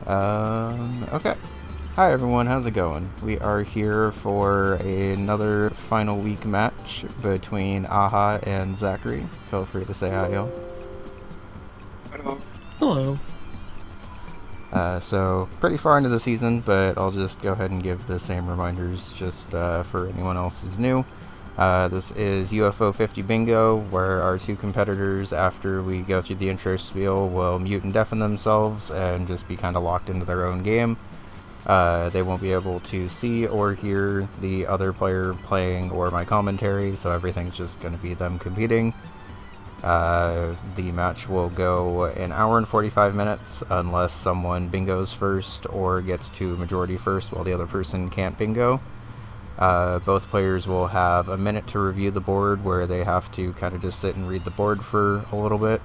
Okay. Hi everyone, how's it going? We are here for another final week match between Aha and Zachary. Feel free to say hi, yo. Hello. So, pretty far into the season, but I'll just go ahead and give the same reminders just for anyone else who's new. This is UFO 50 Bingo, where our two competitors, after we go through the intro spiel, will mute and deafen themselves and just be kind of locked into their own game. They won't be able to see or hear the other player playing or my commentary, so everything's just going to be them competing. The match will go an hour and 45 minutes unless someone bingos first or gets to majority first while the other person can't bingo. Both players will have a minute to review the board where they have to kind of just sit and read the board for a little bit.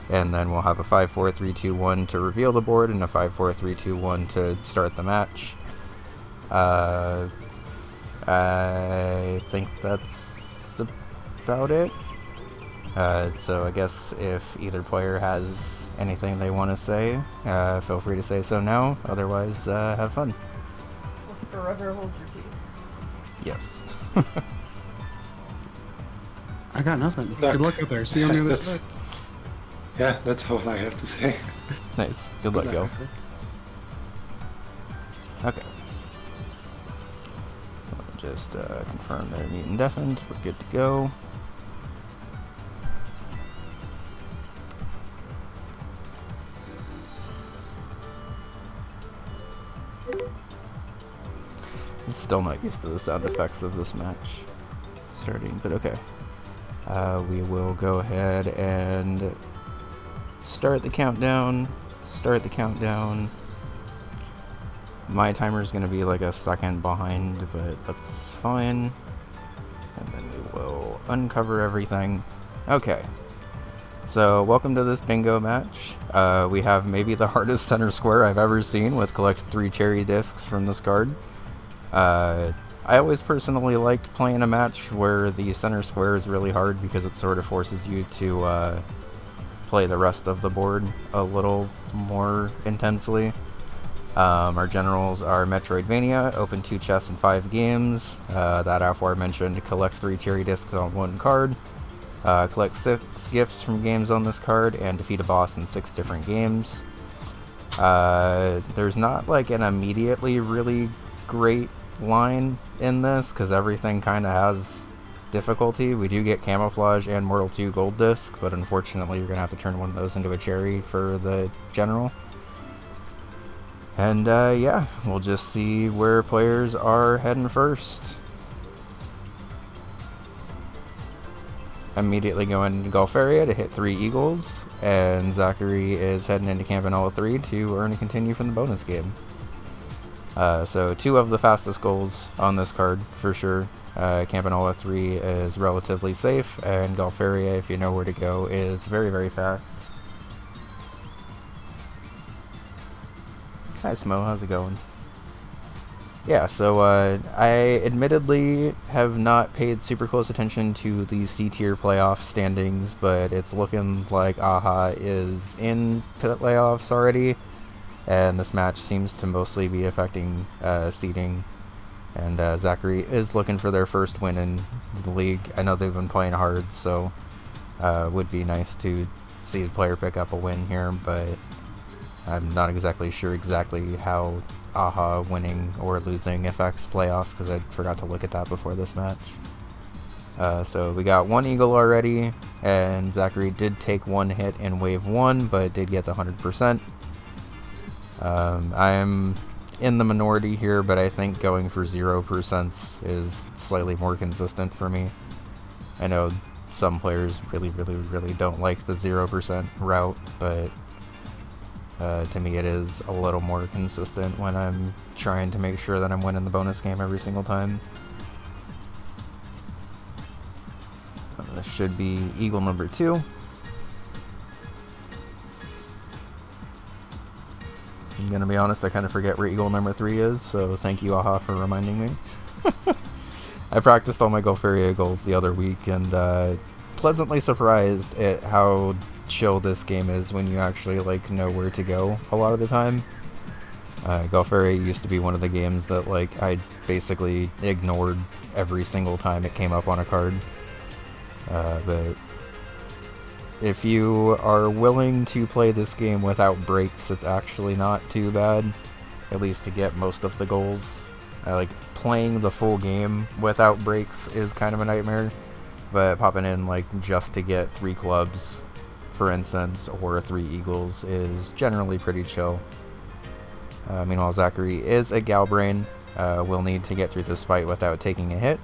And then we'll have a 5, 4, 3, 2, 1 to reveal the board and a 5, 4, 3, 2, 1 to start the match. I think that's about it. So I guess if either player has anything they want to say, feel free to say so now. Otherwise, have fun. Will forever hold your peace. Yes. I got nothing. Good luck out there. See you on the other side. Yeah, that's all I have to say. Nice. Good luck, yo. Okay. Just confirm they're mute and deafened. We're good to go. I'm still not used to the sound effects of this match starting, but okay. We will go ahead and start the countdown. My timer is going to be like a second behind, but that's fine. And then we will uncover everything. Okay. So, welcome to this bingo match. We have maybe the hardest center square I've ever seen with collect 3 cherry discs from this card. I always personally liked playing a match where the center square is really hard because it sort of forces you to play the rest of the board a little more intensely. Our generals are Metroidvania, open 2 chests in 5 games. That aforementioned collect 3 cherry discs on 1 card. Collect 6 gifts from games on this card and defeat a boss in 6 different games. There's not like an immediately really great line in this because everything kind of has difficulty. We do get Camouflage and Mortal 2 gold disc, but unfortunately you're gonna have to turn one of those into a cherry for the general. And yeah, we'll just see where players are heading first. Immediately going into Gulf area to hit 3 eagles, and Zachary is heading into Campanella 3 to earn a continue from the bonus game. So 2 of the fastest goals on this card for sure. Campanella 3 is relatively safe, and Gulf area, if you know where to go, is very, very fast. Hi Smo, how's it going? Yeah, so I admittedly have not paid super close attention to the C-tier playoff standings, but it's looking like Aha is in the playoffs already, and this match seems to mostly be affecting seeding. And Zachary is looking for their first win in the league. I know they've been playing hard, so would be nice to see the player pick up a win here, but I'm not exactly sure how Aha winning or losing affects playoffs because I forgot to look at that before this match. So we got 1 eagle already, and Zachary did take 1 hit in wave 1, but did get the 100%. I'm in the minority here, but I think going for 0% is slightly more consistent for me. I know some players really don't like the 0% route, but to me it is a little more consistent when I'm trying to make sure that I'm winning the bonus game every single time. This should be eagle number 2. I'm gonna be honest, I kind of forget where eagle number 3 is, so thank you, Aha, for reminding me. I practiced all my Gulf area goals the other week, and pleasantly surprised at how chill this game is when you actually like know where to go a lot of the time. Golf Area used to be one of the games that, like, I basically ignored every single time it came up on a card. But if you are willing to play this game without breaks, it's actually not too bad, at least to get most of the goals. Like, playing the full game without breaks is kind of a nightmare, but popping in, like, just to get 3 clubs, for instance, or 3 eagles is generally pretty chill. Meanwhile, Zachary is a Galbrain. Will need to get through this fight without taking a hit,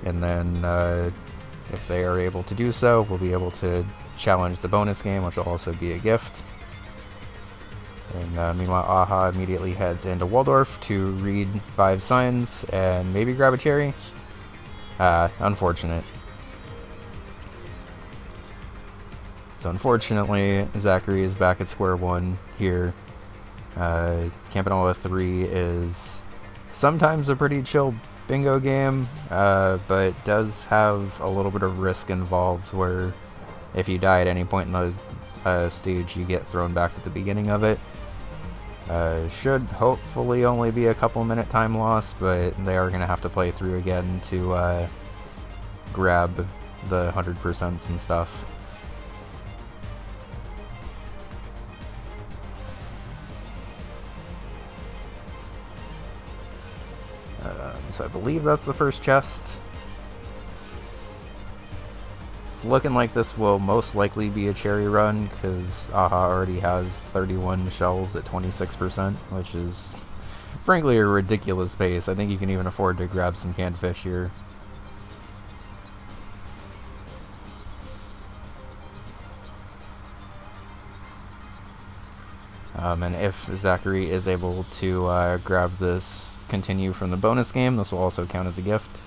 and then if they are able to do so, we'll be able to challenge the bonus game, which will also be a gift. And meanwhile, Aha immediately heads into Waldorf to read 5 signs and maybe grab a cherry. Unfortunate. So unfortunately, Zachary is back at square one here. Campanella 3 is sometimes a pretty chill bingo game, but does have a little bit of risk involved where if you die at any point in the stage, you get thrown back to the beginning of it. Should hopefully only be a couple minute time loss, but they are going to have to play through again to grab the 100% and stuff. So I believe that's the first chest. It's looking like this will most likely be a cherry run, because Aha already has 31 shells at 26%, which is frankly a ridiculous pace. I think you can even afford to grab some canned fish here. And if Zachary is able to grab this continue from the bonus game, this will also count as a gift.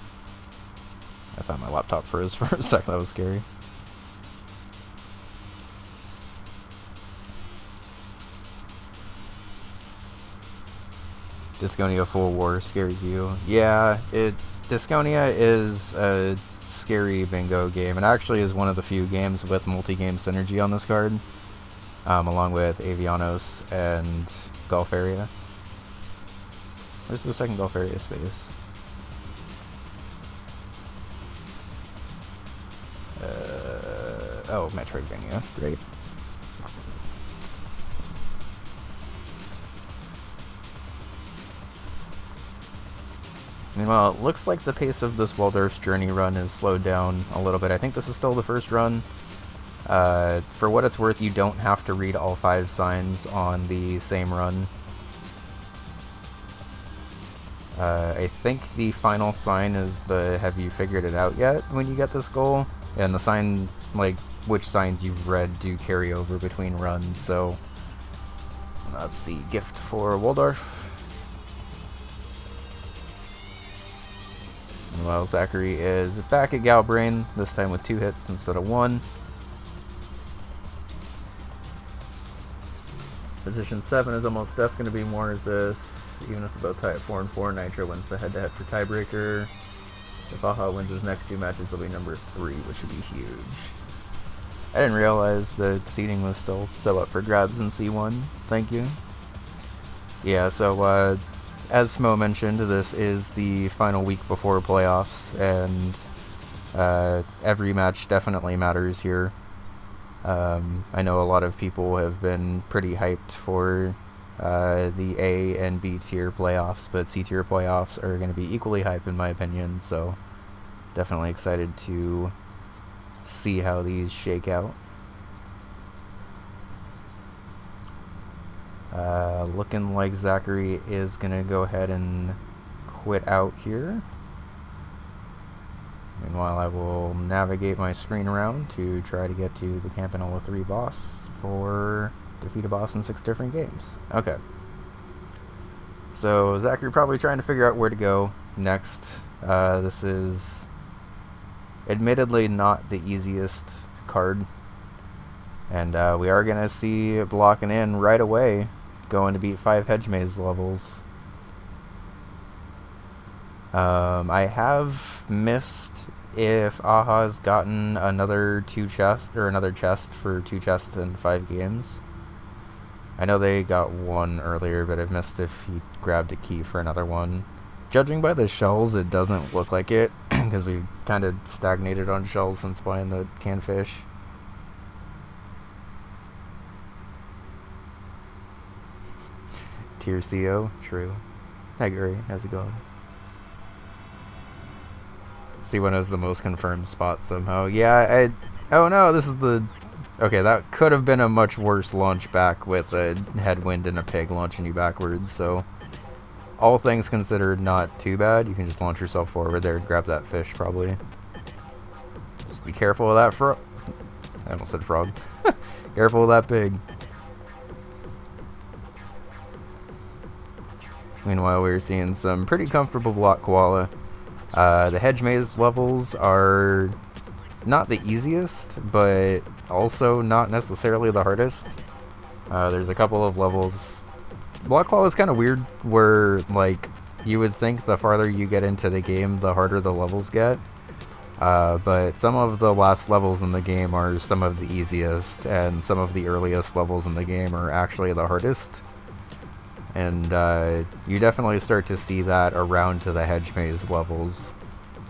I thought my laptop froze for a sec, that was scary. Disconia Full War scares you. Yeah, Disconia is a scary bingo game. It actually is one of the few games with multi-game synergy on this card, along with Avianos and Golf Area. Where's the second Golf Area space? Oh, Metroidvania. Great. Meanwhile, it looks like the pace of this Waldorf's Journey run is slowed down a little bit. I think this is still the first run. For what it's worth, you don't have to read all 5 signs on the same run. I think the final sign is the "have you figured it out yet" when you get this goal, and the sign, like, which signs you've read do carry over between runs, so that's the gift for Waldorf. Meanwhile, Zachary is back at Galbrain, this time with 2 hits instead of 1. Position 7 is almost definitely going to be more resist. Even if they're both tie at 4 and 4, Nitro wins the head-to-head for tiebreaker. If Aha wins his next 2 matches, it'll be number 3, which would be huge. I didn't realize the seating was still so up for grabs in C1. Thank you. Yeah, so as Smo mentioned, this is the final week before playoffs, and every match definitely matters here. I know a lot of people have been pretty hyped for the A and B tier playoffs, but C tier playoffs are going to be equally hype in my opinion, so definitely excited to see how these shake out. Looking like Zachary is going to go ahead and quit out here. Meanwhile, I will navigate my screen around to try to get to the Campanella 3 boss for defeat a boss in 6 different games. Okay. So, Zachary probably trying to figure out where to go next. This is admittedly not the easiest card. And we are going to see blocking in right away, going to beat 5 hedge maze levels. I have missed if Aha's gotten another 2 chests, or another chest for 2 chests in 5 games. I know they got one earlier, but I've missed if he grabbed a key for another one. Judging by the shells, it doesn't look like it, because we kind of stagnated on shells since buying the canned fish. Tier CO, true. Hi Gary, how's it going? C1 has the most confirmed spot somehow. Yeah, oh no, this is the... Okay, that could have been a much worse launch back with a headwind and a pig launching you backwards, so... All things considered, not too bad. You can just launch yourself forward there and grab that fish, probably. Just be careful of that frog. I almost said frog. Careful of that pig. Meanwhile, we're seeing some pretty comfortable block koala. The hedge maze levels are not the easiest, but also not necessarily the hardest. There's a couple of levels. Block koala is kind of weird, where like you would think the farther you get into the game, the harder the levels get. But some of the last levels in the game are some of the easiest, and some of the earliest levels in the game are actually the hardest. And you definitely start to see that around to the hedge maze levels.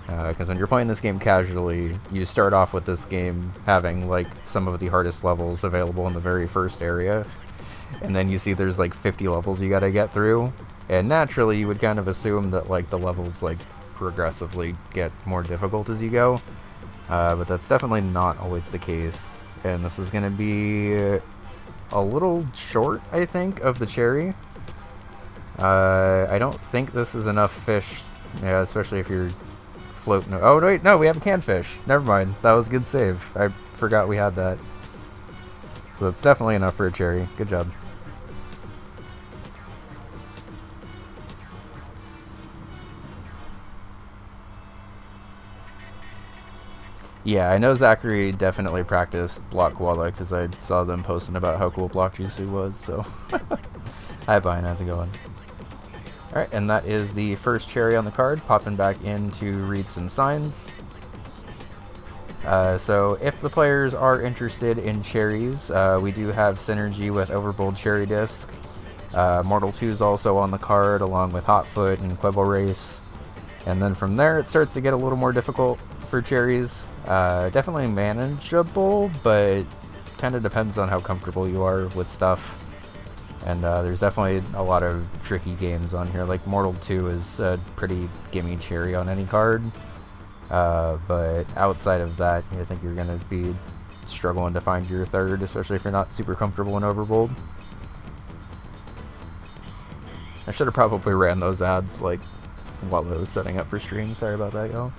Because when you're playing this game casually, you start off with this game having like some of the hardest levels available in the very first area. And then you see there's like 50 levels you gotta get through. And naturally you would kind of assume that like the levels like progressively get more difficult as you go. But that's definitely not always the case. And this is gonna be a little short, I think, of the cherry. I don't think this is enough fish, yeah, especially if you're floating. Oh wait, no, we have a canned fish. Never mind, that was a good save. I forgot we had that. So it's definitely enough for a cherry. Good job. Yeah, I know Zachary definitely practiced block koala because I saw them posting about how cool block juicy was, so. Hi Brian, how's it going? Alright, and that is the first cherry on the card, popping back in to read some signs. So if the players are interested in cherries, we do have synergy with Overbold Cherry Disc. Mortal 2 is also on the card, along with Hotfoot and Quibble Race. And then from there, it starts to get a little more difficult for cherries. Definitely manageable, but kind of depends on how comfortable you are with stuff. And there's definitely a lot of tricky games on here. Like Mortal 2 is a pretty gimme cherry on any card. But outside of that, I think you're going to be struggling to find your third, especially if you're not super comfortable in Overbold. I should have probably ran those ads like while I was setting up for stream. Sorry about that, y'all.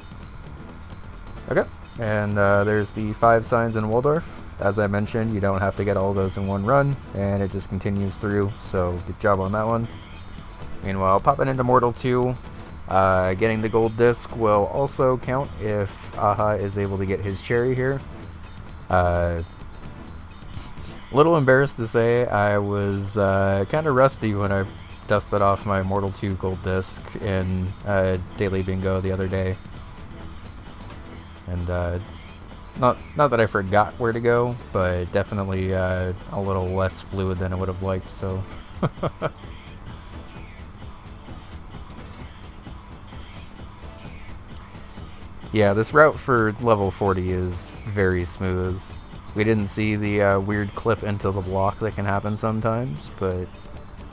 Okay, and there's the 5 signs in Waldorf. As I mentioned, you don't have to get all those in one run, and it just continues through, so good job on that one. Meanwhile, popping into Mortal 2, getting the gold disc will also count if Aha is able to get his cherry here. A little embarrassed to say, I was kind of rusty when I dusted off my Mortal 2 gold disc in Daily Bingo the other day. And not that I forgot where to go, but definitely a little less fluid than I would have liked, so... Yeah, this route for level 40 is very smooth. We didn't see the weird clip into the block that can happen sometimes, but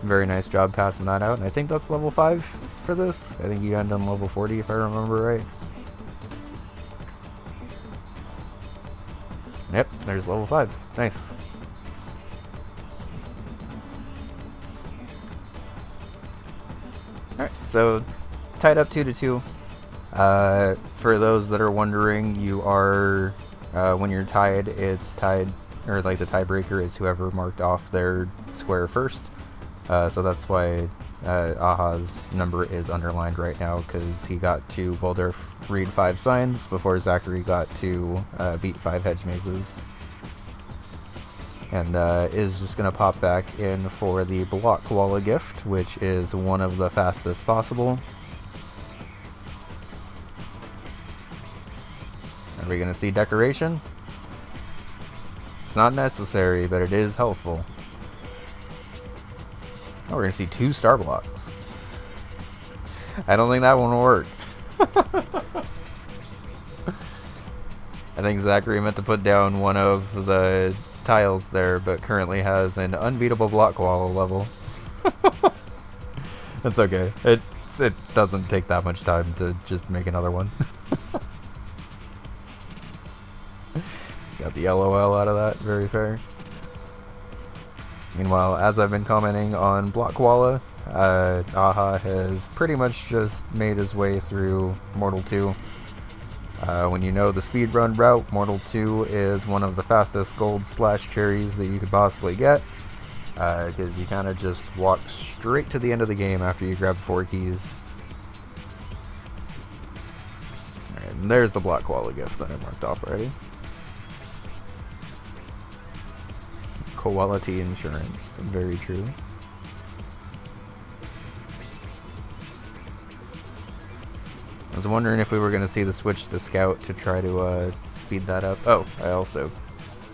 very nice job passing that out. And I think that's level 5 for this. I think you end on level 40 if I remember right. Yep, there's level 5. Nice. Alright, so tied up 2-2. For those that are wondering, you are, when you're tied, it's tied, or like the tiebreaker is whoever marked off their square first. So that's why Aha's number is underlined right now, because he got to Waldorf read 5 signs before Zachary got to beat 5 hedge mazes. And is just going to pop back in for the block koala gift, which is one of the fastest possible. Are we going to see decoration? It's not necessary, but it is helpful. Oh, we're gonna see 2 star blocks. I don't think that one will work. I think Zachary meant to put down one of the tiles there, but currently has an unbeatable block wall level. That's okay. It doesn't take that much time to just make another one. Got the LOL out of that. Very fair. Meanwhile, as I've been commenting on Blockwalla, Aha has pretty much just made his way through Mortal 2. When you know the speedrun route, Mortal 2 is one of the fastest gold/cherries that you could possibly get, because you kind of just walk straight to the end of the game after you grab 4 keys. Alright, and there's the Blockwalla gift that I marked off already. Quality insurance, very true. I was wondering if we were going to see the switch to Scout to try to speed that up. Oh, I also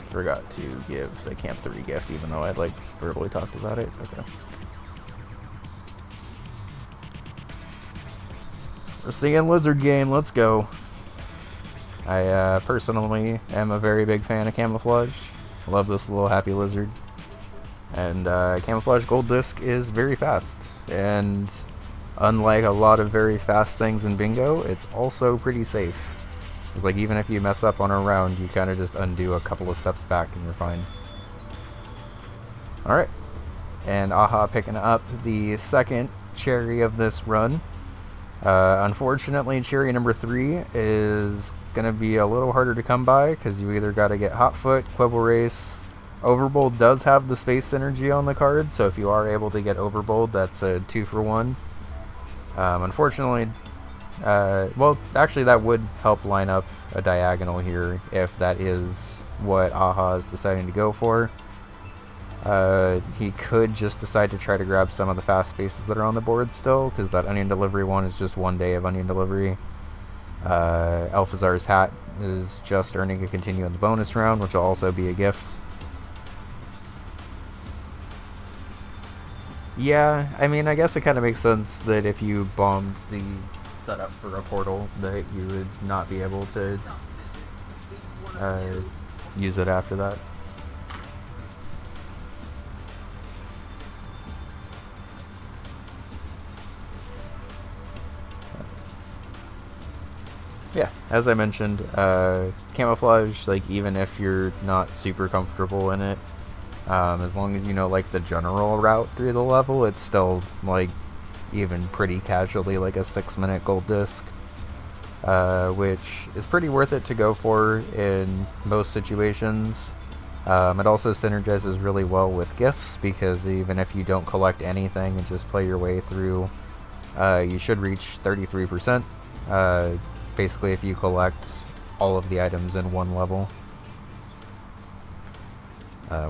forgot to give the Camp 3 gift, even though I'd like verbally talked about it. Okay. We're seeing Lizard game, let's go. I personally am a very big fan of Camouflage. Love this little happy lizard. And Camouflage Gold Disc is very fast. And unlike a lot of very fast things in Bingo, it's also pretty safe. It's like even if you mess up on a round, you kind of just undo a couple of steps back and you're fine. Alright. And Aha picking up the second cherry of this run. Unfortunately, cherry number 3 is going to be a little harder to come by, because you either got to get Hotfoot, Quibble Race. Overbold does have the space synergy on the card, so if you are able to get Overbold, that's a 2 for 1. Unfortunately, well, actually that would help line up a diagonal here, if that is what Aha is deciding to go for. He could just decide to try to grab some of the fast spaces that are on the board still, because that Onion Delivery one is just 1 day of Onion Delivery. Alphazar's Hat is just earning a continue in the bonus round, which will also be a gift. Yeah, I mean, I guess it kind of makes sense that if you bombed the setup for a portal, that you would not be able to use it after that. Yeah, as I mentioned, Camouflage, like, even if you're not super comfortable in it, as long as you know, like, the general route through the level, it's still, like, even pretty casually like a 6-minute gold disc, which is pretty worth it to go for in most situations. It also synergizes really well with gifts, because even if you don't collect anything and just play your way through, you should reach 33%. Basically, if you collect all of the items in one level,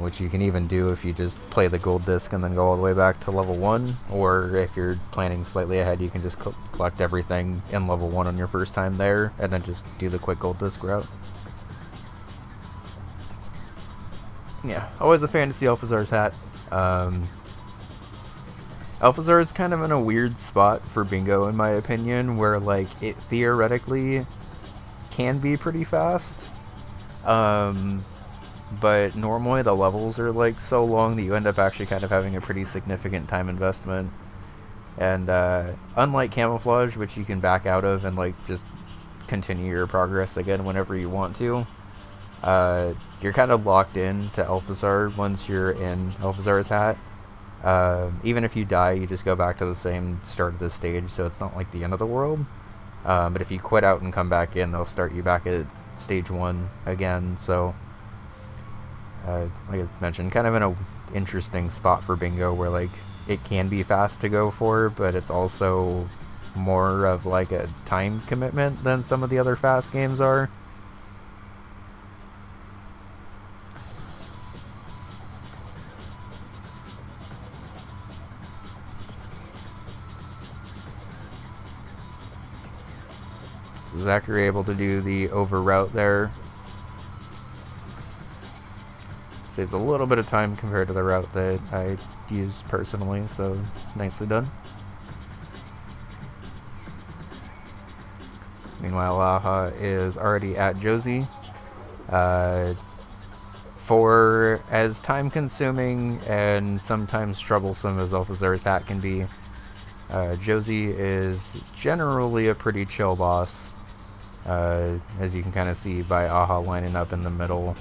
which you can even do if you just play the gold disc and then go all the way back to level 1, or if you're planning slightly ahead, you can just collect everything in level 1 on your first time there, and then just do the quick gold disc route. Yeah, always a fan to see Alphazar's Hat. Alphazar is kind of in a weird spot for Bingo, in my opinion, where, like, it theoretically can be pretty fast, but normally the levels are, like, so long that you end up actually kind of having a pretty significant time investment. And unlike Camouflage, which you can back out of and, like, just continue your progress again whenever you want to, you're kind of locked in to Alphazar once you're in Alphazar's Hat. Even if you die, you just go back to the same start of the stage, so it's not like the end of the world. But if you quit out and come back in, they'll start you back at stage 1 again, so like I mentioned, kind of in a interesting spot for Bingo, where, like, it can be fast to go for, but it's also more of, like, a time commitment than some of the other fast games are. Zachary able to do the over route there. saves a little bit of time compared to the route that I use personally, so nicely done. Meanwhile, Aha is already at Josie. For as time-consuming and sometimes troublesome as Alphazar's hat can be, Josie is generally a pretty chill boss. As you can kind of see by Aha lining up in the middle,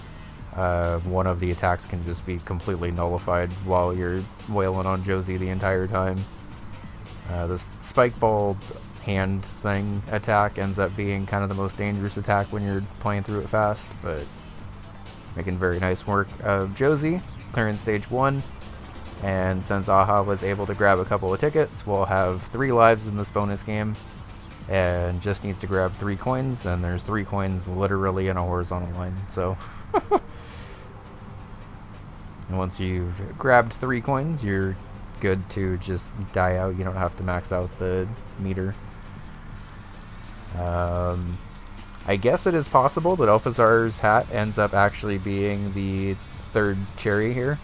one of the attacks can just be completely nullified while you're wailing on Josie the entire time. This spike ball hand thing attack ends up being kind of the most dangerous attack when you're playing through it fast, but making very nice work of Josie, clearing stage 1. And since Aha was able to grab a couple of tickets, we'll have 3 lives in this bonus game, and just needs to grab 3 coins, and there's 3 coins literally in a horizontal line, so and once you've grabbed 3 coins, you're good to just die out. You don't have to max out the meter. I guess it is possible that Alphazar's hat ends up actually being the 3rd cherry here,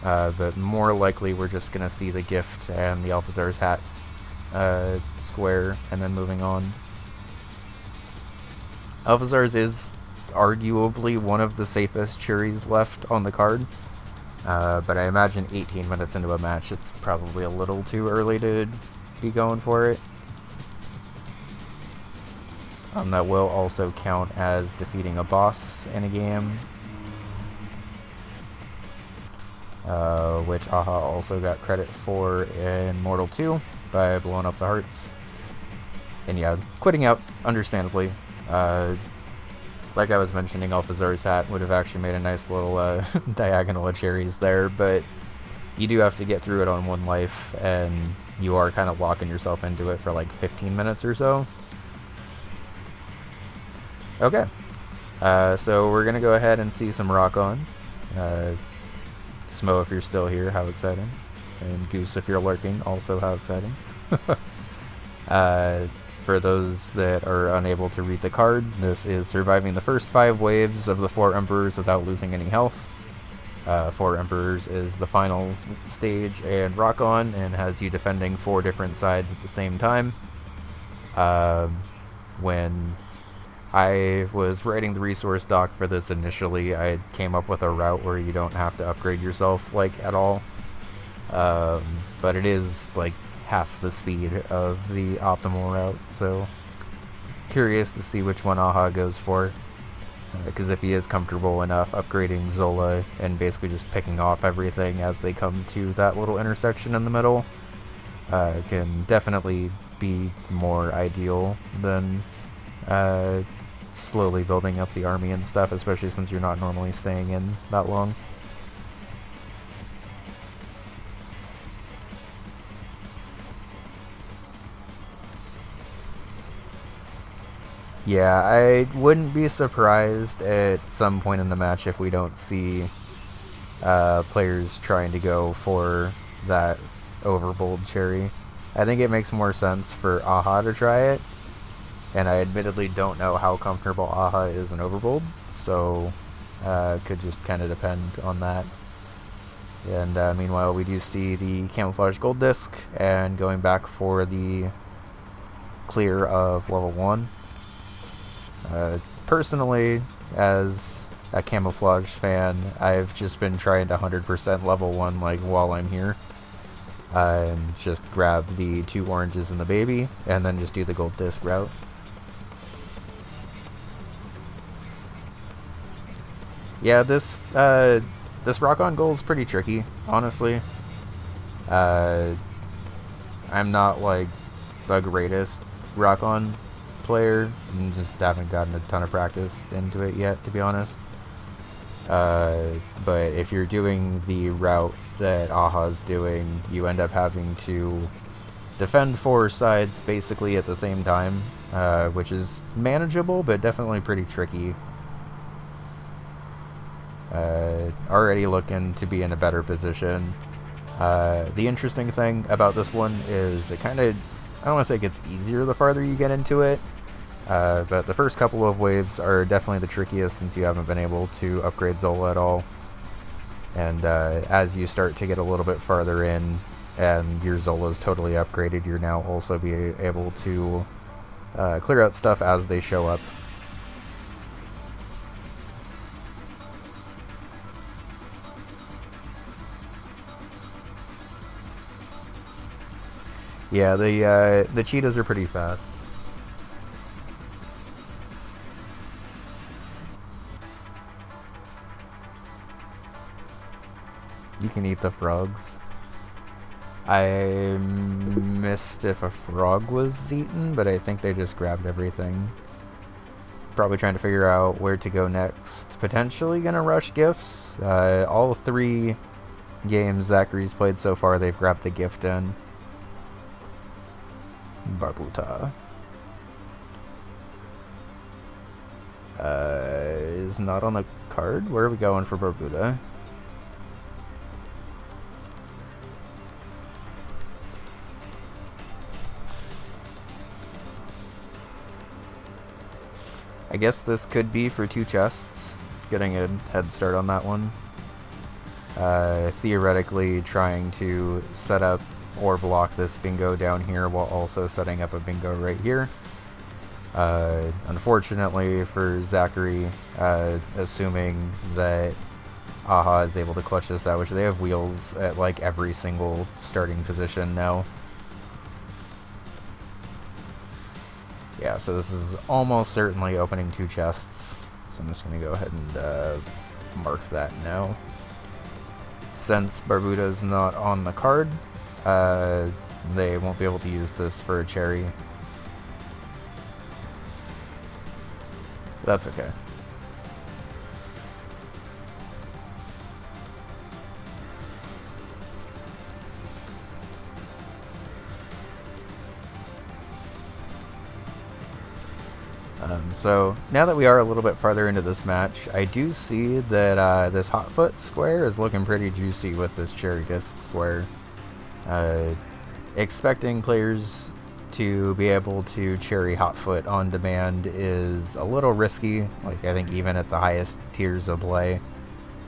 but more likely we're just going to see the gift and the Alphazar's hat square, and then moving on. Alphazar's is arguably one of the safest cherries left on the card, but I imagine 18 minutes into a match it's probably a little too early to be going for it. That will also count as defeating a boss in a game, which Aha also got credit for in Mortal 2 by blowing up the hearts. And yeah, quitting out, understandably. Like I was mentioning, Alphazar's hat would have actually made a nice little diagonal of cherries there, but you do have to get through it on 1 life, and you are kind of locking yourself into it for like 15 minutes or so. Okay, so we're going to go ahead and see some Rock On. Smo, if you're still here, how exciting. And Goose, if you're lurking, also how exciting. For those that are unable to read the card, this is surviving the first 5 waves of the 4 Emperors without losing any health. 4 Emperors is the final stage and Rock On, and has you defending 4 different sides at the same time. When I was writing the resource doc for this initially, I came up with a route where you don't have to upgrade yourself, like, at all. But it is, like, half the speed of the optimal route, so curious to see which one Aha goes for. Because if he is comfortable enough upgrading Zola and basically just picking off everything as they come to that little intersection in the middle, can definitely be more ideal than slowly building up the army and stuff, especially since you're not normally staying in that long. Yeah, I wouldn't be surprised at some point in the match if we don't see players trying to go for that overbold cherry. I think it makes more sense for Aha to try it, and I admittedly don't know how comfortable Aha is in overbold, so could just kind of depend on that. And meanwhile, we do see the camouflage gold disc, and going back for the clear of level 1. Personally, as a camouflage fan, I've just been trying to 100% level 1 like while I'm here. And just grab the 2 oranges and the baby, and then just do the gold disc route. Yeah, this Rock On goal is pretty tricky, honestly. I'm not like the greatest Rock On player, and just haven't gotten a ton of practice into it yet, to be honest. But if you're doing the route that Aha's doing, you end up having to defend 4 sides basically at the same time, which is manageable, but definitely pretty tricky. Already looking to be in a better position. The interesting thing about this one is it kind of, I don't want to say it gets easier the farther you get into it, but the first couple of waves are definitely the trickiest since you haven't been able to upgrade Zola at all. And as you start to get a little bit farther in and your Zola's totally upgraded, you're now also be able to clear out stuff as they show up. Yeah, the cheetahs are pretty fast. You can eat the frogs. I missed if a frog was eaten, but I think they just grabbed everything. Probably trying to figure out where to go next. Potentially gonna rush gifts. All 3 games Zachary's played so far, they've grabbed the gift in. Barbuta. Is not on the card. Where are we going for Barbuta? I guess this could be for 2 chests. Getting a head start on that one. Theoretically trying to set up or block this bingo down here while also setting up a bingo right here. Unfortunately for Zachary, assuming that Aha is able to clutch this out, which they have wheels at like every single starting position now. Yeah, so this is almost certainly opening 2 chests. So I'm just going to go ahead and mark that now. Since Barbuta's not on the card, they won't be able to use this for a cherry. That's okay. So now that we are a little bit farther into this match, I do see that this Hotfoot square is looking pretty juicy with this cherry disc square. Expecting players to be able to cherry Hotfoot on demand is a little risky. Like, I think even at the highest tiers of play,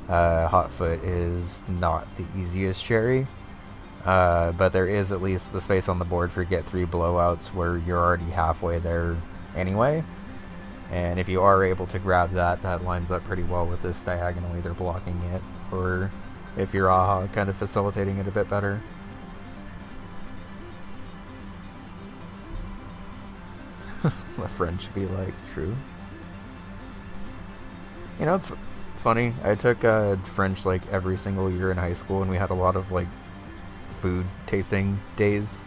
Hotfoot is not the easiest cherry. But there is at least the space on the board for get 3 blowouts where you're already halfway there anyway. And if you are able to grab that, that lines up pretty well with this diagonal, either blocking it or, if you're Aha, kind of facilitating it a bit better. The French be like, true. You know, it's funny. I took French like every single year in high school, and we had a lot of like food tasting days.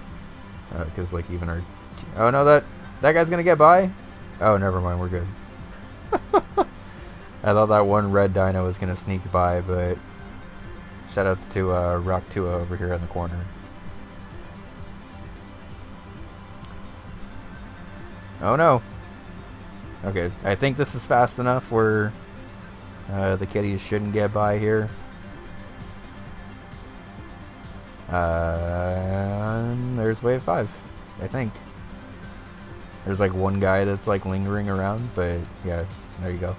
Because like even our... Oh no, that guy's gonna get by? Oh, never mind, we're good. I thought that one red dino was gonna sneak by, but shoutouts to Rock 2 over here in the corner. Oh no. Okay, I think this is fast enough where the kitties shouldn't get by here. There's wave 5, I think. There's like one guy that's like lingering around, but yeah, there you go.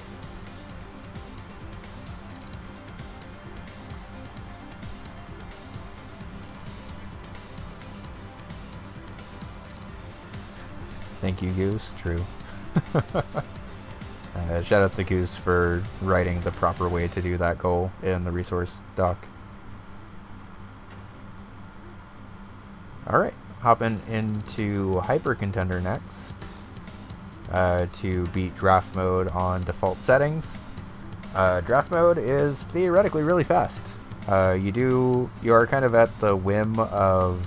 Thank you, Goose. True. Shoutouts to Goose for writing the proper way to do that goal in the resource doc. Alright, hopping into Hyper Contender next. To beat draft mode on default settings. Draft mode is theoretically really fast. You are kind of at the whim of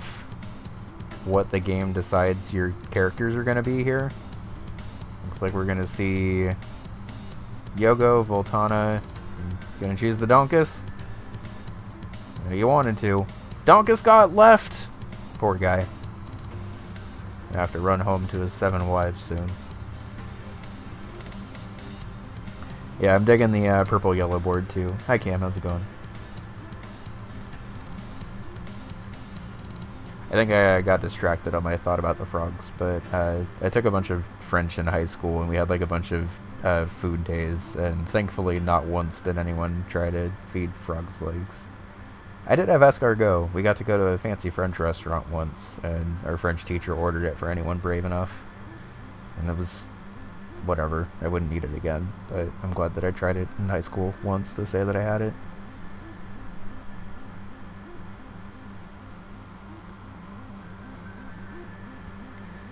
what the game decides your characters are going to be here. Looks like we're going to see Yogo, Voltana. Gonna choose the Donkus. You wanted to. Donkus got left! Poor guy. Gonna have to run home to his 7 wives soon. Yeah, I'm digging the purple-yellow board too. Hi Cam, how's it going? I think I got distracted on my thought about the frogs, but I took a bunch of French in high school, and we had like a bunch of food days, and thankfully not once did anyone try to feed frogs legs. I did have escargot. We got to go to a fancy French restaurant once, and our French teacher ordered it for anyone brave enough. And it was whatever. I wouldn't eat it again, but I'm glad that I tried it in high school once to say that I had it.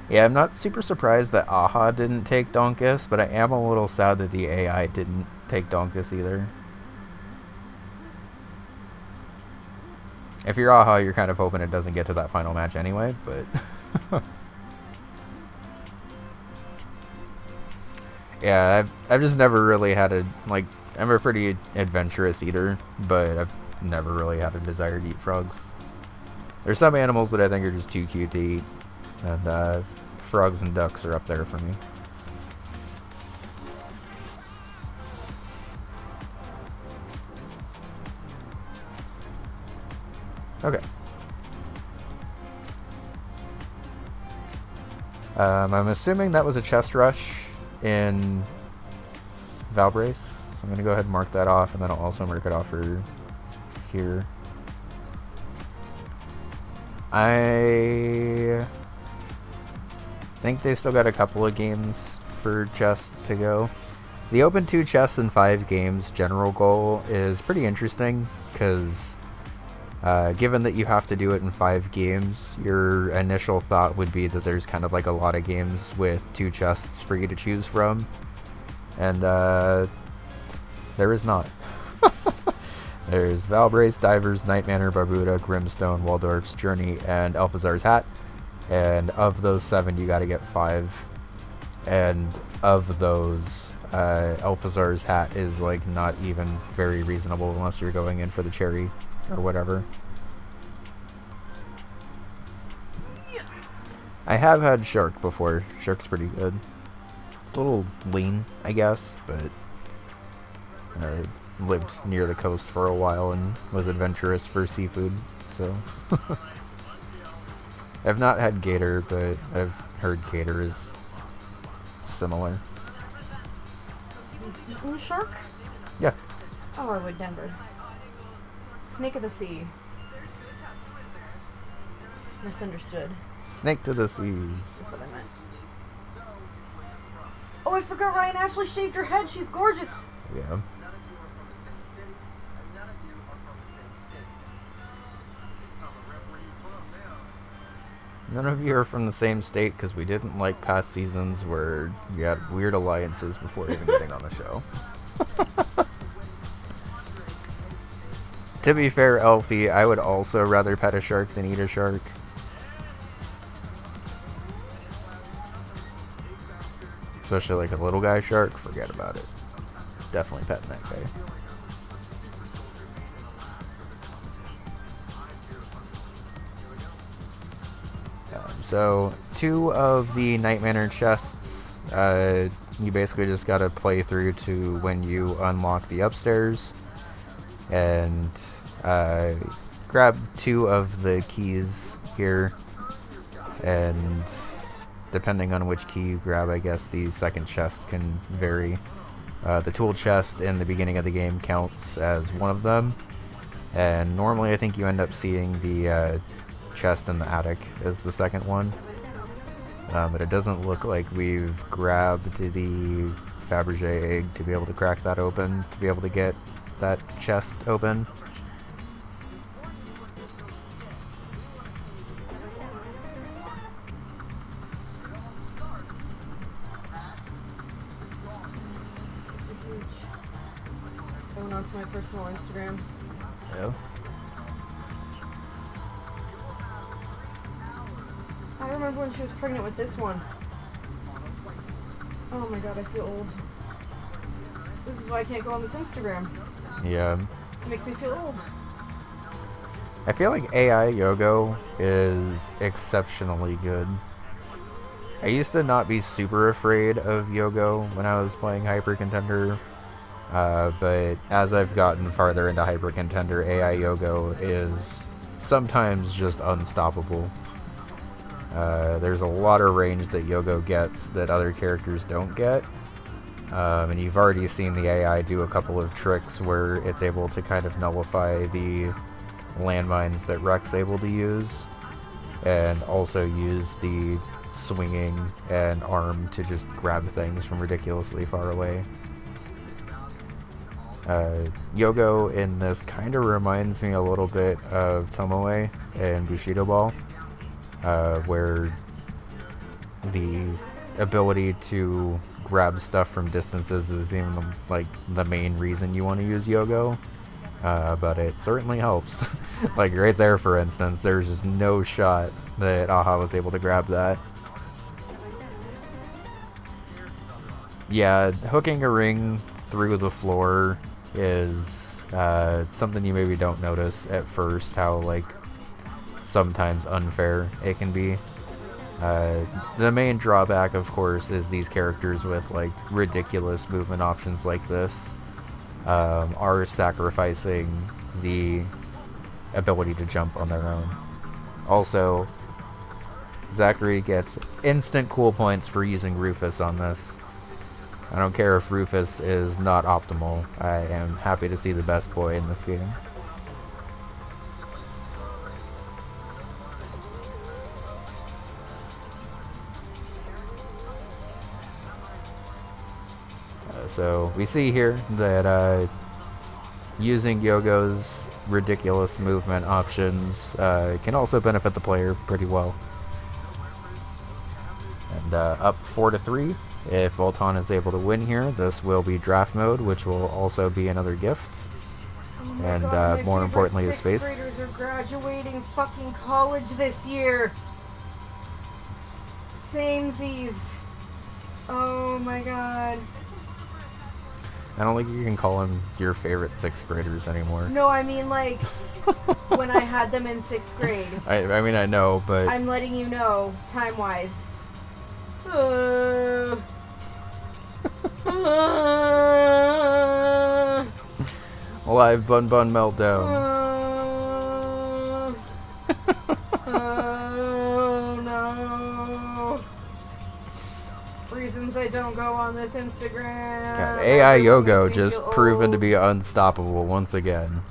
Yeah, I'm not super surprised that AHA didn't take Donkus, but I am a little sad that the AI didn't take Donkus either. If you're AHA, you're kind of hoping it doesn't get to that final match anyway, but... yeah, I've just never really had a, like, I'm a pretty adventurous eater, but I've never really had a desire to eat frogs. There's some animals that I think are just too cute to eat, and frogs and ducks are up there for me. Okay. I'm assuming that was a chest rush in Valbrace, so I'm going to go ahead and mark that off, and then I'll also mark it off for here. I think they still got a couple of games for chests to go. The open 2 chests in 5 games general goal is pretty interesting, because given that you have to do it in 5 games, your initial thought would be that there's kind of like a lot of games with 2 chests for you to choose from, and there is not. There's Valbrace, Divers, Night Manor, Barbuda, Grimstone, Waldorf's Journey, and Alphazar's Hat, and of those 7 you gotta get 5, and of those Alphazar's Hat is like not even very reasonable unless you're going in for the cherry or whatever. I have had Shark before. Shark's pretty good. It's a little lean, I guess, but lived near the coast for a while and was adventurous for seafood, so. I've not had gator, but I've heard gator is similar. You've eaten shark? Yeah. Oh, I would never. Snake of the sea. Misunderstood. Snake to the seas. That's what I meant. Oh, I forgot Ryan Ashley shaved her head. She's gorgeous. Yeah. None of you are from the same state because we didn't like past seasons where you had weird alliances before even getting on the show. To be fair, Elfie, I would also rather pet a shark than eat a shark. Especially like a little guy shark, forget about it. Definitely petting that guy. So, 2 of the Night Manor chests, you basically just gotta play through to when you unlock the upstairs, and grab 2 of the keys here, and depending on which key you grab, I guess the second chest can vary. The tool chest in the beginning of the game counts as one of them, and normally I think you end up seeing the chest in the attic as the second one, but it doesn't look like we've grabbed the Fabergé egg to be able to crack that open, to be able to get that chest open. Going on to my personal Instagram. Yeah. I remember when she was pregnant with this one. Oh my god, I feel old. This is why I can't go on this Instagram. Yeah. It makes me feel old. I feel like AI Yogo is exceptionally good. I used to not be super afraid of Yogo when I was playing Hyper Contender, but as I've gotten farther into Hyper Contender, AI Yogo is sometimes just unstoppable. There's a lot of range that Yogo gets that other characters don't get, And you've already seen the AI do a couple of tricks where it's able to kind of nullify the landmines that Rek's able to use, and also use the swinging and arm to just grab things from ridiculously far away. Yogo in this kind of reminds me a little bit of Tomoe and Bushido Ball, where the ability to grab stuff from distances is even the main reason you want to use Yogo, but it certainly helps. Like right there, for instance, there's just no shot that Aha was able to grab that. Yeah, hooking a ring through the floor is something you maybe don't notice at first, how like sometimes unfair it can be. The main drawback, of course, is these characters with like ridiculous movement options like this are sacrificing the ability to jump on their own. Also, Zachary gets instant cool points for using Rufus on this. I don't care if Rufus is not optimal. I am happy to see the best boy in this game. So we see here that using Yogo's ridiculous movement options can also benefit the player pretty well. And up 4-3. If Voltan is able to win here, this will be draft mode, which will also be another gift. Oh and God, more importantly, the space. Sixth graders are graduating fucking college this year. Samesies. Oh my God. I don't think you can call them your favorite sixth graders anymore. No, I mean like when I had them in sixth grade. I mean, I know, but I'm letting you know, time-wise. Live Bun Bun Meltdown. Oh no. Reasons I don't go on this Instagram. God, AI Yogo just proven to be unstoppable once again.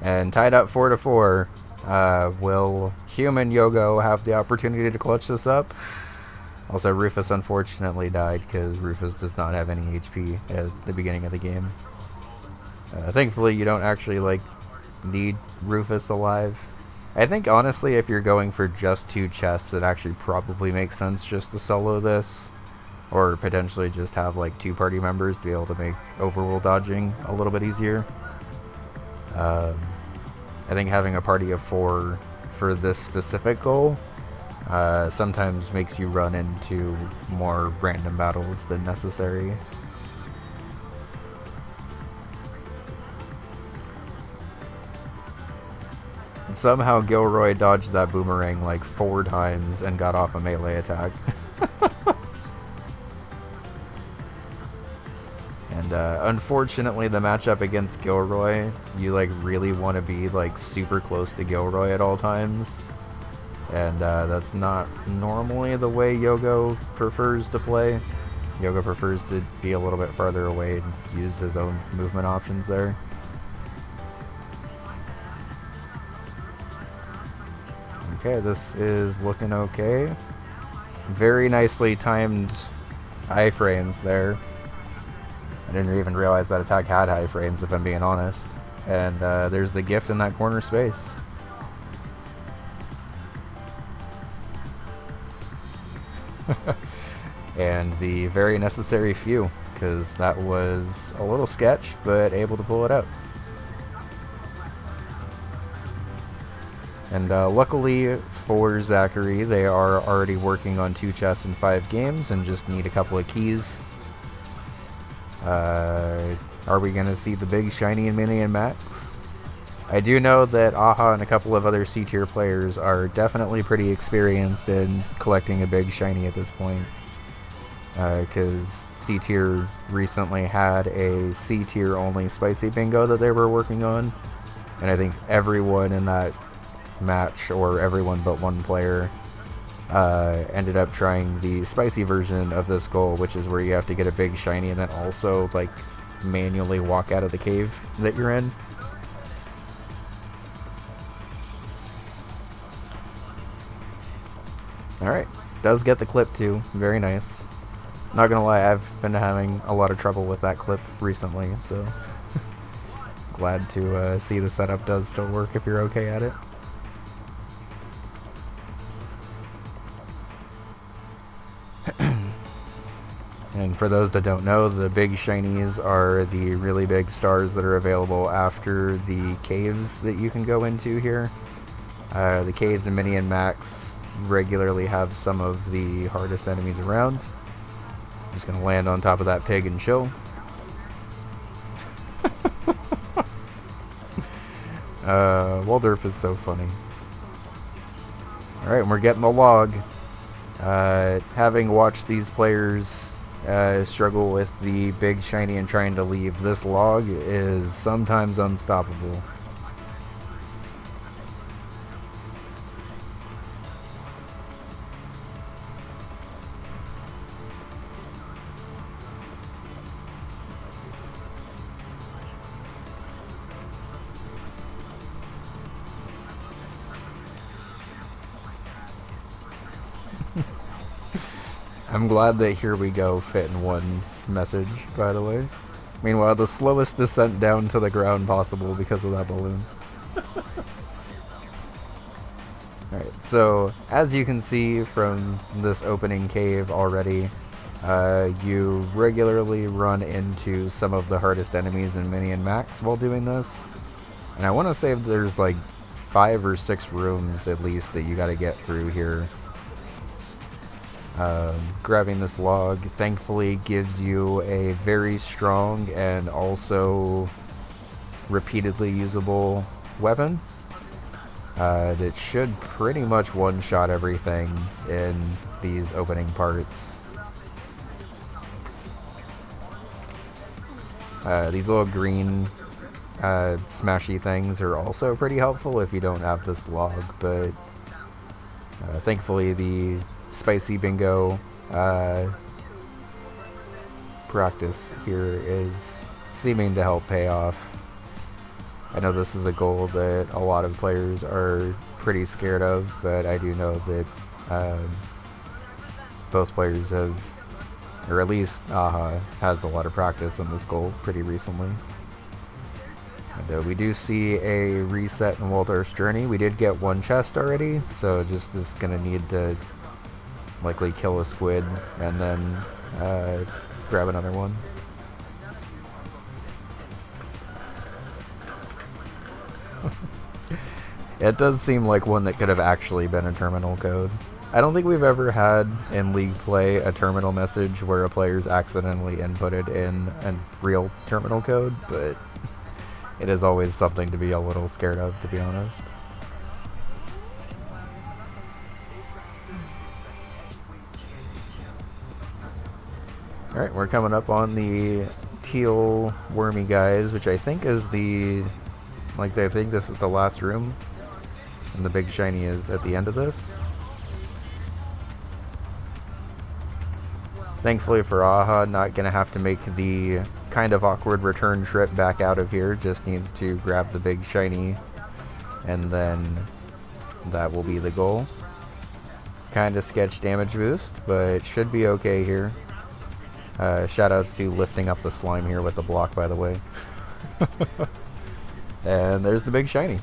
And tied up 4-4. Will human Yogo have the opportunity to clutch this up? Also, Rufus unfortunately died because Rufus does not have any HP at the beginning of the game. Thankfully, you don't actually need Rufus alive. I think honestly, if you're going for just 2 chests, it actually probably makes sense just to solo this, or potentially just have 2 party members to be able to make overworld dodging a little bit easier. I think having a party of 4 for this specific goal sometimes makes you run into more random battles than necessary. Somehow Gilroy dodged that boomerang 4 times and got off a melee attack. And unfortunately, the matchup against Gilroy, you really want to be super close to Gilroy at all times. And that's not normally the way Yogo prefers to play. Yogo prefers to be a little bit farther away and use his own movement options there. Okay, this is looking okay. Very nicely timed iframes there. I didn't even realize that attack had iframes, if I'm being honest. And there's the gift in that corner space. And the very necessary few, because that was a little sketch, but able to pull it out. And luckily for Zachary, they are already working on 2 chests in 5 games and just need a couple of keys. Are we going to see the big shiny and mini and max? I do know that Aha and a couple of other C-tier players are definitely pretty experienced in collecting a big shiny at this point. Because C-tier recently had a C-tier only spicy bingo that they were working on. And I think everyone in that match, or everyone but one player, ended up trying the spicy version of this goal, which is where you have to get a big shiny and then also like manually walk out of the cave that you're in. Alright, does get the clip too, very nice. Not gonna lie, I've been having a lot of trouble with that clip recently, so glad to see the setup does still work if you're okay at it. And for those that don't know, the big shinies are the really big stars that are available after the caves that you can go into here. The caves in Mini and Max regularly have some of the hardest enemies around. Just gonna land on top of that pig and chill. Waldorf is so funny. Alright, and we're getting the log. Having watched these players struggle with the big shiny and trying to leave, this log is sometimes unstoppable. I'm glad that here we go fit in one message, by the way. Meanwhile, the slowest descent down to the ground possible because of that balloon. Alright, so as you can see from this opening cave already, you regularly run into some of the hardest enemies in Mini and Max while doing this. And I want to say there's like 5 or 6 rooms at least that you gotta get through here. Grabbing this log thankfully gives you a very strong and also repeatedly usable weapon that should pretty much one-shot everything in these opening parts. These little green smashy things are also pretty helpful if you don't have this log, but thankfully the spicy bingo practice here is seeming to help pay off. I know this is a goal that a lot of players are pretty scared of, but I do know that both players have, or at least Aha has a lot of practice on this goal pretty recently. And we do see a reset in Waldorf's journey. We did get one chest already, so just is gonna need to likely kill a squid and then grab another one. It does seem like one that could have actually been a terminal code. I don't think we've ever had in League play a terminal message where a player's accidentally inputted in a real terminal code, but it is always something to be a little scared of, to be honest. Alright, we're coming up on the teal wormy guys, which I think is the, like, I think this is the last room, and the big shiny is at the end of this. Thankfully for Aha, not gonna have to make the kind of awkward return trip back out of here, just needs to grab the big shiny, and then that will be the goal. Kinda sketch damage boost, but should be okay here. Shoutouts to lifting up the slime here with the block, by the way. And there's the big shiny.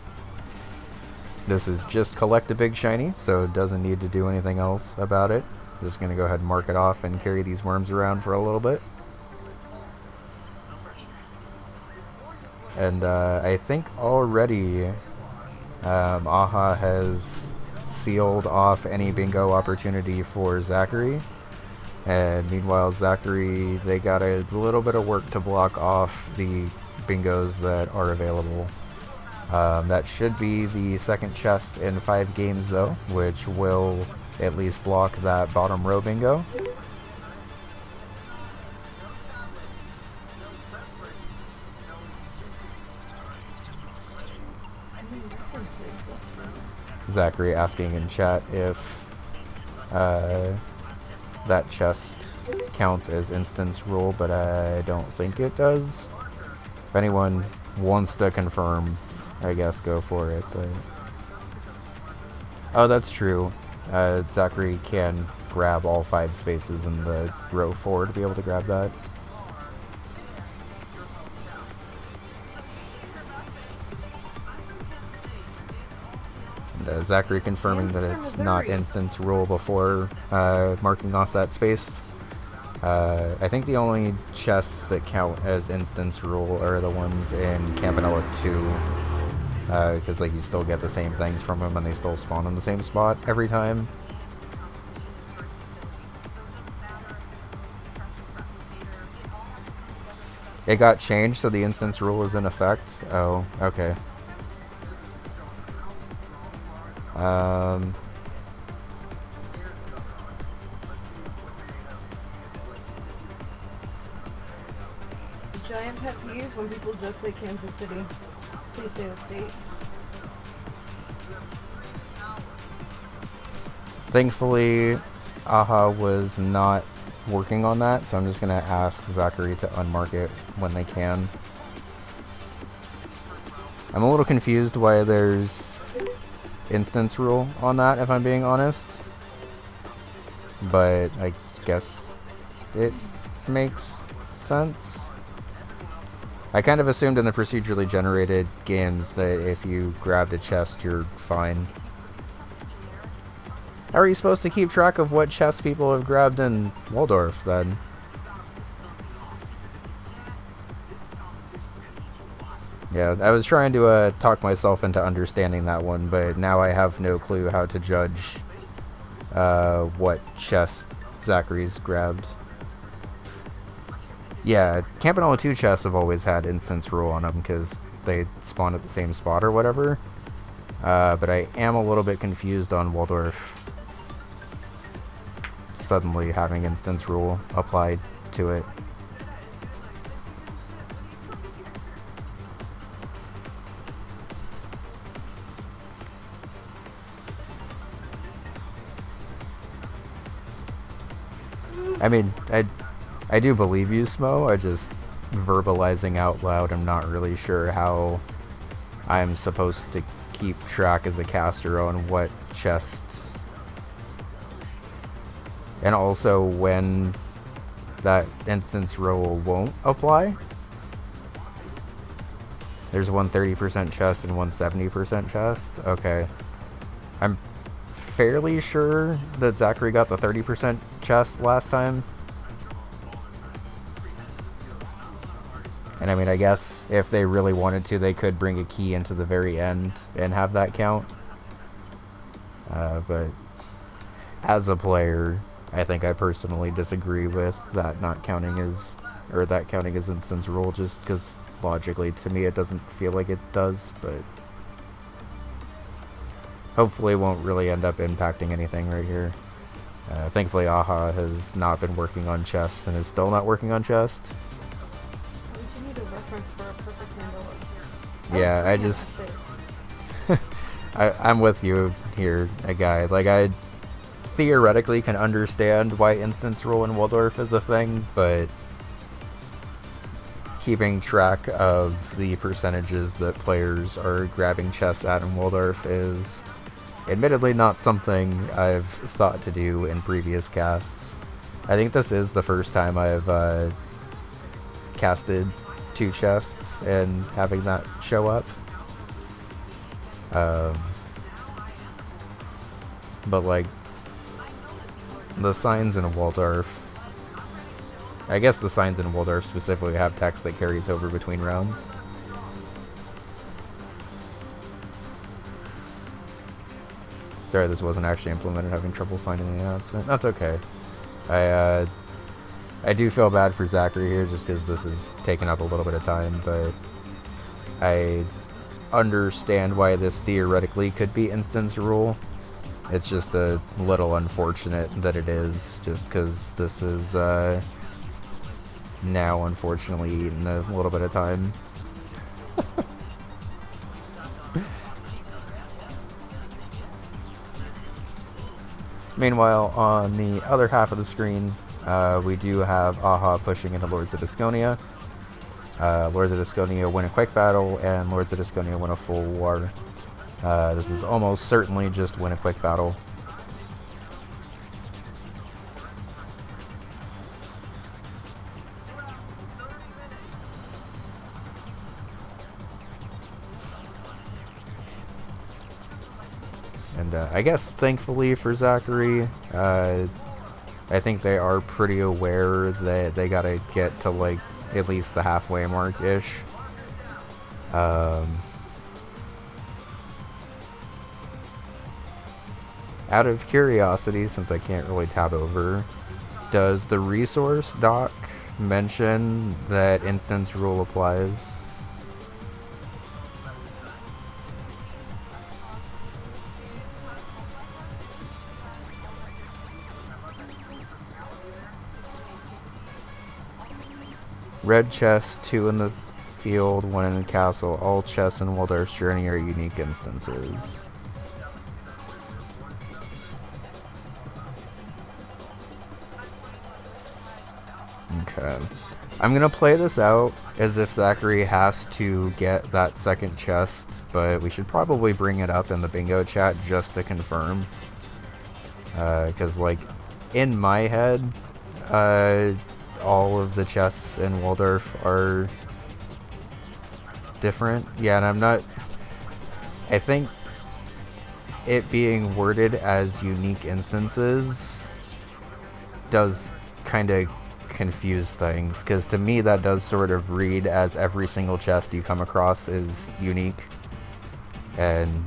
This is just collect a big shiny, so it doesn't need to do anything else about it. Just gonna go ahead and mark it off and carry these worms around for a little bit. And I think already Aha has sealed off any bingo opportunity for Zachary. And meanwhile, Zachary, they got a little bit of work to block off the bingos that are available. That should be the second chest in 5 games though, which will at least block that bottom row bingo. Zachary asking in chat if that chest counts as instance rule, but I don't think it does. If anyone wants to confirm, I guess go for it, but... Oh, that's true. Zachary can grab all 5 spaces in the row 4 to be able to grab that. And, Zachary confirming that it's not instance rule before marking off that space. I think the only chests that count as instance rule are the ones in Campanella 2. Because like you still get the same things from them and they still spawn in the same spot every time. It got changed so the instance rule is in effect. Oh, okay. Giant pet peeve when people just say Kansas City. Please say the state. Thankfully, AHA was not working on that, so I'm just going to ask Zachary to unmark it when they can. I'm a little confused why there's instance rule on that, if I'm being honest. But I guess it makes sense. I kind of assumed in the procedurally generated games that if you grabbed a chest, you're fine. How are you supposed to keep track of what chests people have grabbed in Waldorf, then? Yeah, I was trying to talk myself into understanding that one, but now I have no clue how to judge what chest Zachary's grabbed. Yeah, Campanella 2 chests have always had instance rule on them because they spawn at the same spot or whatever. But I am a little bit confused on Waldorf suddenly having instance rule applied to it. I mean, I do believe you, Smo. I just verbalizing out loud, I'm not really sure how I'm supposed to keep track as a caster on what chest, and also when that instance rule won't apply. There's one 30% chest and one 70% chest. Okay. I'm fairly sure that Zachary got the 30% chest last time. And I mean, I guess if they really wanted to, they could bring a key into the very end and have that count. But as a player, I think I personally disagree with that not counting as, or that counting as instance rule, just because logically to me it doesn't feel like it does, but hopefully it won't really end up impacting anything right here. Thankfully AHA has not been working on chest and is still not working on chest. You need a reference for a perfect handle. Yeah, I just I'm with you here, a guy. Like, I theoretically can understand why instance rule in Waldorf is a thing, but keeping track of the percentages that players are grabbing chests at in Waldorf is admittedly not something I've thought to do in previous casts. I think this is the first time I've casted 2 chests and having that show up. But like, the signs in Waldorf, I guess the signs in Waldorf specifically have text that carries over between rounds. Sorry, this wasn't actually implemented, having trouble finding the announcement. That's okay. I do feel bad for Zachary here just because this is taking up a little bit of time, but I understand why this theoretically could be instance rule. It's just a little unfortunate that it is, just because this is now unfortunately eating a little bit of time. Meanwhile, on the other half of the screen, we do have Aha pushing into Lords of Disconia. Lords of Disconia win a quick battle, and Lords of Disconia win a full war. This is almost certainly just win a quick battle. And I guess thankfully for Zachary, I think they are pretty aware that they gotta get to like at least the halfway mark-ish. Out of curiosity, since I can't really tab over, does the resource doc mention that instance rule applies? Red chest, 2 in the field, 1 in the castle. All chests in Waldorf's Journey are unique instances. Okay. I'm gonna play this out as if Zachary has to get that second chest, but we should probably bring it up in the bingo chat just to confirm. Because, like, in my head, all of the chests in Waldorf are different. Yeah, and I'm not... I think it being worded as unique instances does kind of confuse things, because to me that does sort of read as every single chest you come across is unique, and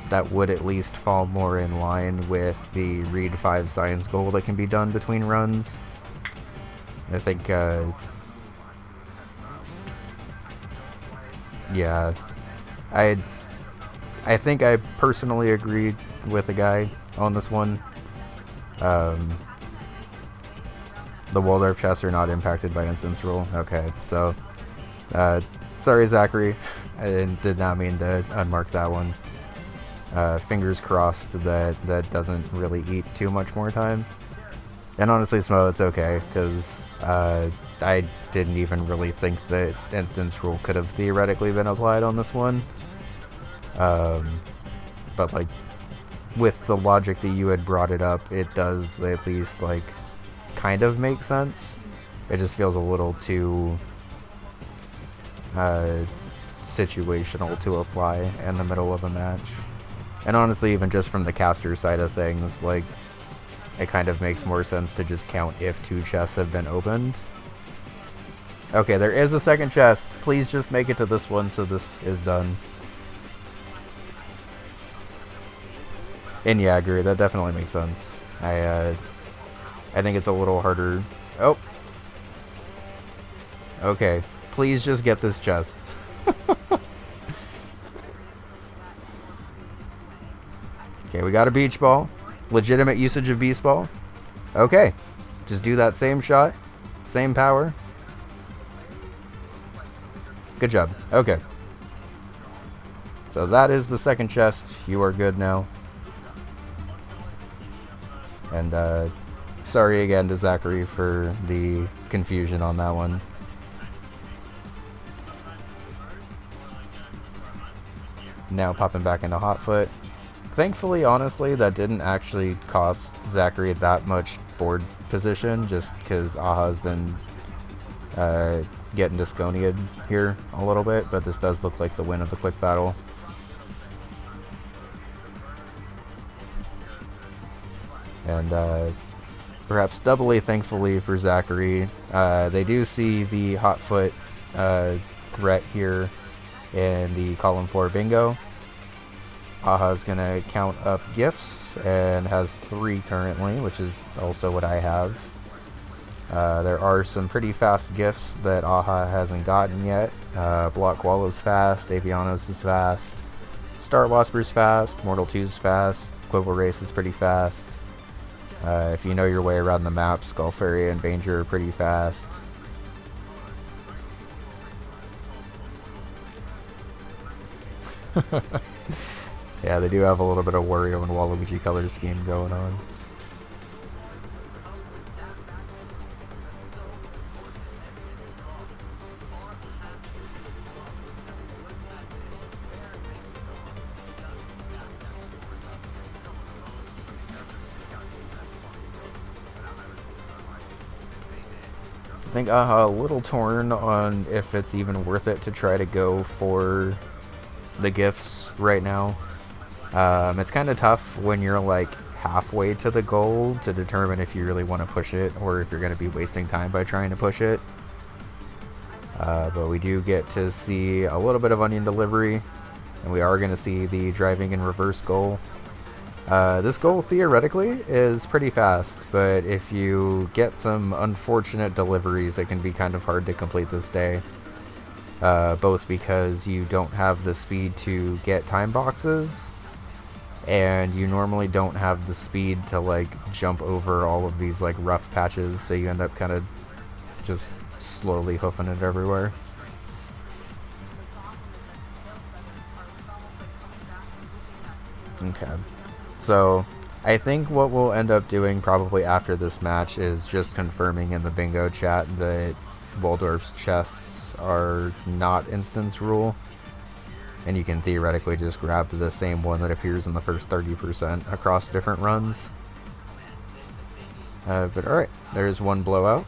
that would at least fall more in line with the read 5 science goal that can be done between runs. I think, yeah, I think I personally agreed with the guy on this one. The Waldorf chests are not impacted by instance rule. Okay, so, sorry Zachary, I did not mean to unmark that one. Fingers crossed that that doesn't really eat too much more time. And honestly, Smo, it's okay, because I didn't even really think that instance rule could have theoretically been applied on this one. But, like, with the logic that you had brought it up, it does at least, like, kind of make sense. It just feels a little too situational to apply in the middle of a match. And honestly, even just from the caster side of things, like, it kind of makes more sense to just count if 2 chests have been opened. Okay, there is a second chest. Please just make it to this one so this is done. And yeah, I agree. That definitely makes sense. I think it's a little harder. Oh. Okay. Please just get this chest. Okay, we got a beach ball. Legitimate usage of beast ball. Okay. Just do that same shot. Same power. Good job. Okay. So that is the second chest. You are good now. And, sorry again to Zachary for the confusion on that one. Now popping back into Hotfoot. Thankfully, honestly, that didn't actually cost Zachary that much board position, just because Aha's been getting Disconia'd here a little bit, but this does look like the win of the quick battle. And perhaps doubly thankfully for Zachary, they do see the Hotfoot threat here in the column 4 bingo. Aha's gonna count up gifts and has 3 currently, which is also what I have. There are some pretty fast gifts that Aha hasn't gotten yet. Block Wall is fast, Avianos is fast, Star Wasper's fast, Mortal 2's fast, Quibble Race is pretty fast. If you know your way around the map, Skull Fairy and Banger are pretty fast. Yeah, they do have a little bit of Wario and Waluigi color scheme going on. I think a little torn on if it's even worth it to try to go for the gifts right now. It's kind of tough when you're like halfway to the goal to determine if you really want to push it or if you're going to be wasting time by trying to push it. But we do get to see a little bit of onion delivery, and we are going to see the driving in reverse goal. This goal theoretically is pretty fast, but if you get some unfortunate deliveries, it can be kind of hard to complete this day. Both because you don't have the speed to get time boxes, and you normally don't have the speed to like jump over all of these like rough patches, so you end up kind of just slowly hoofing it everywhere. Okay. So, I think what we'll end up doing probably after this match is just confirming in the bingo chat that Waldorf's chests are not instance rule, and you can theoretically just grab the same one that appears in the first 30% across different runs. But alright, there's one blowout.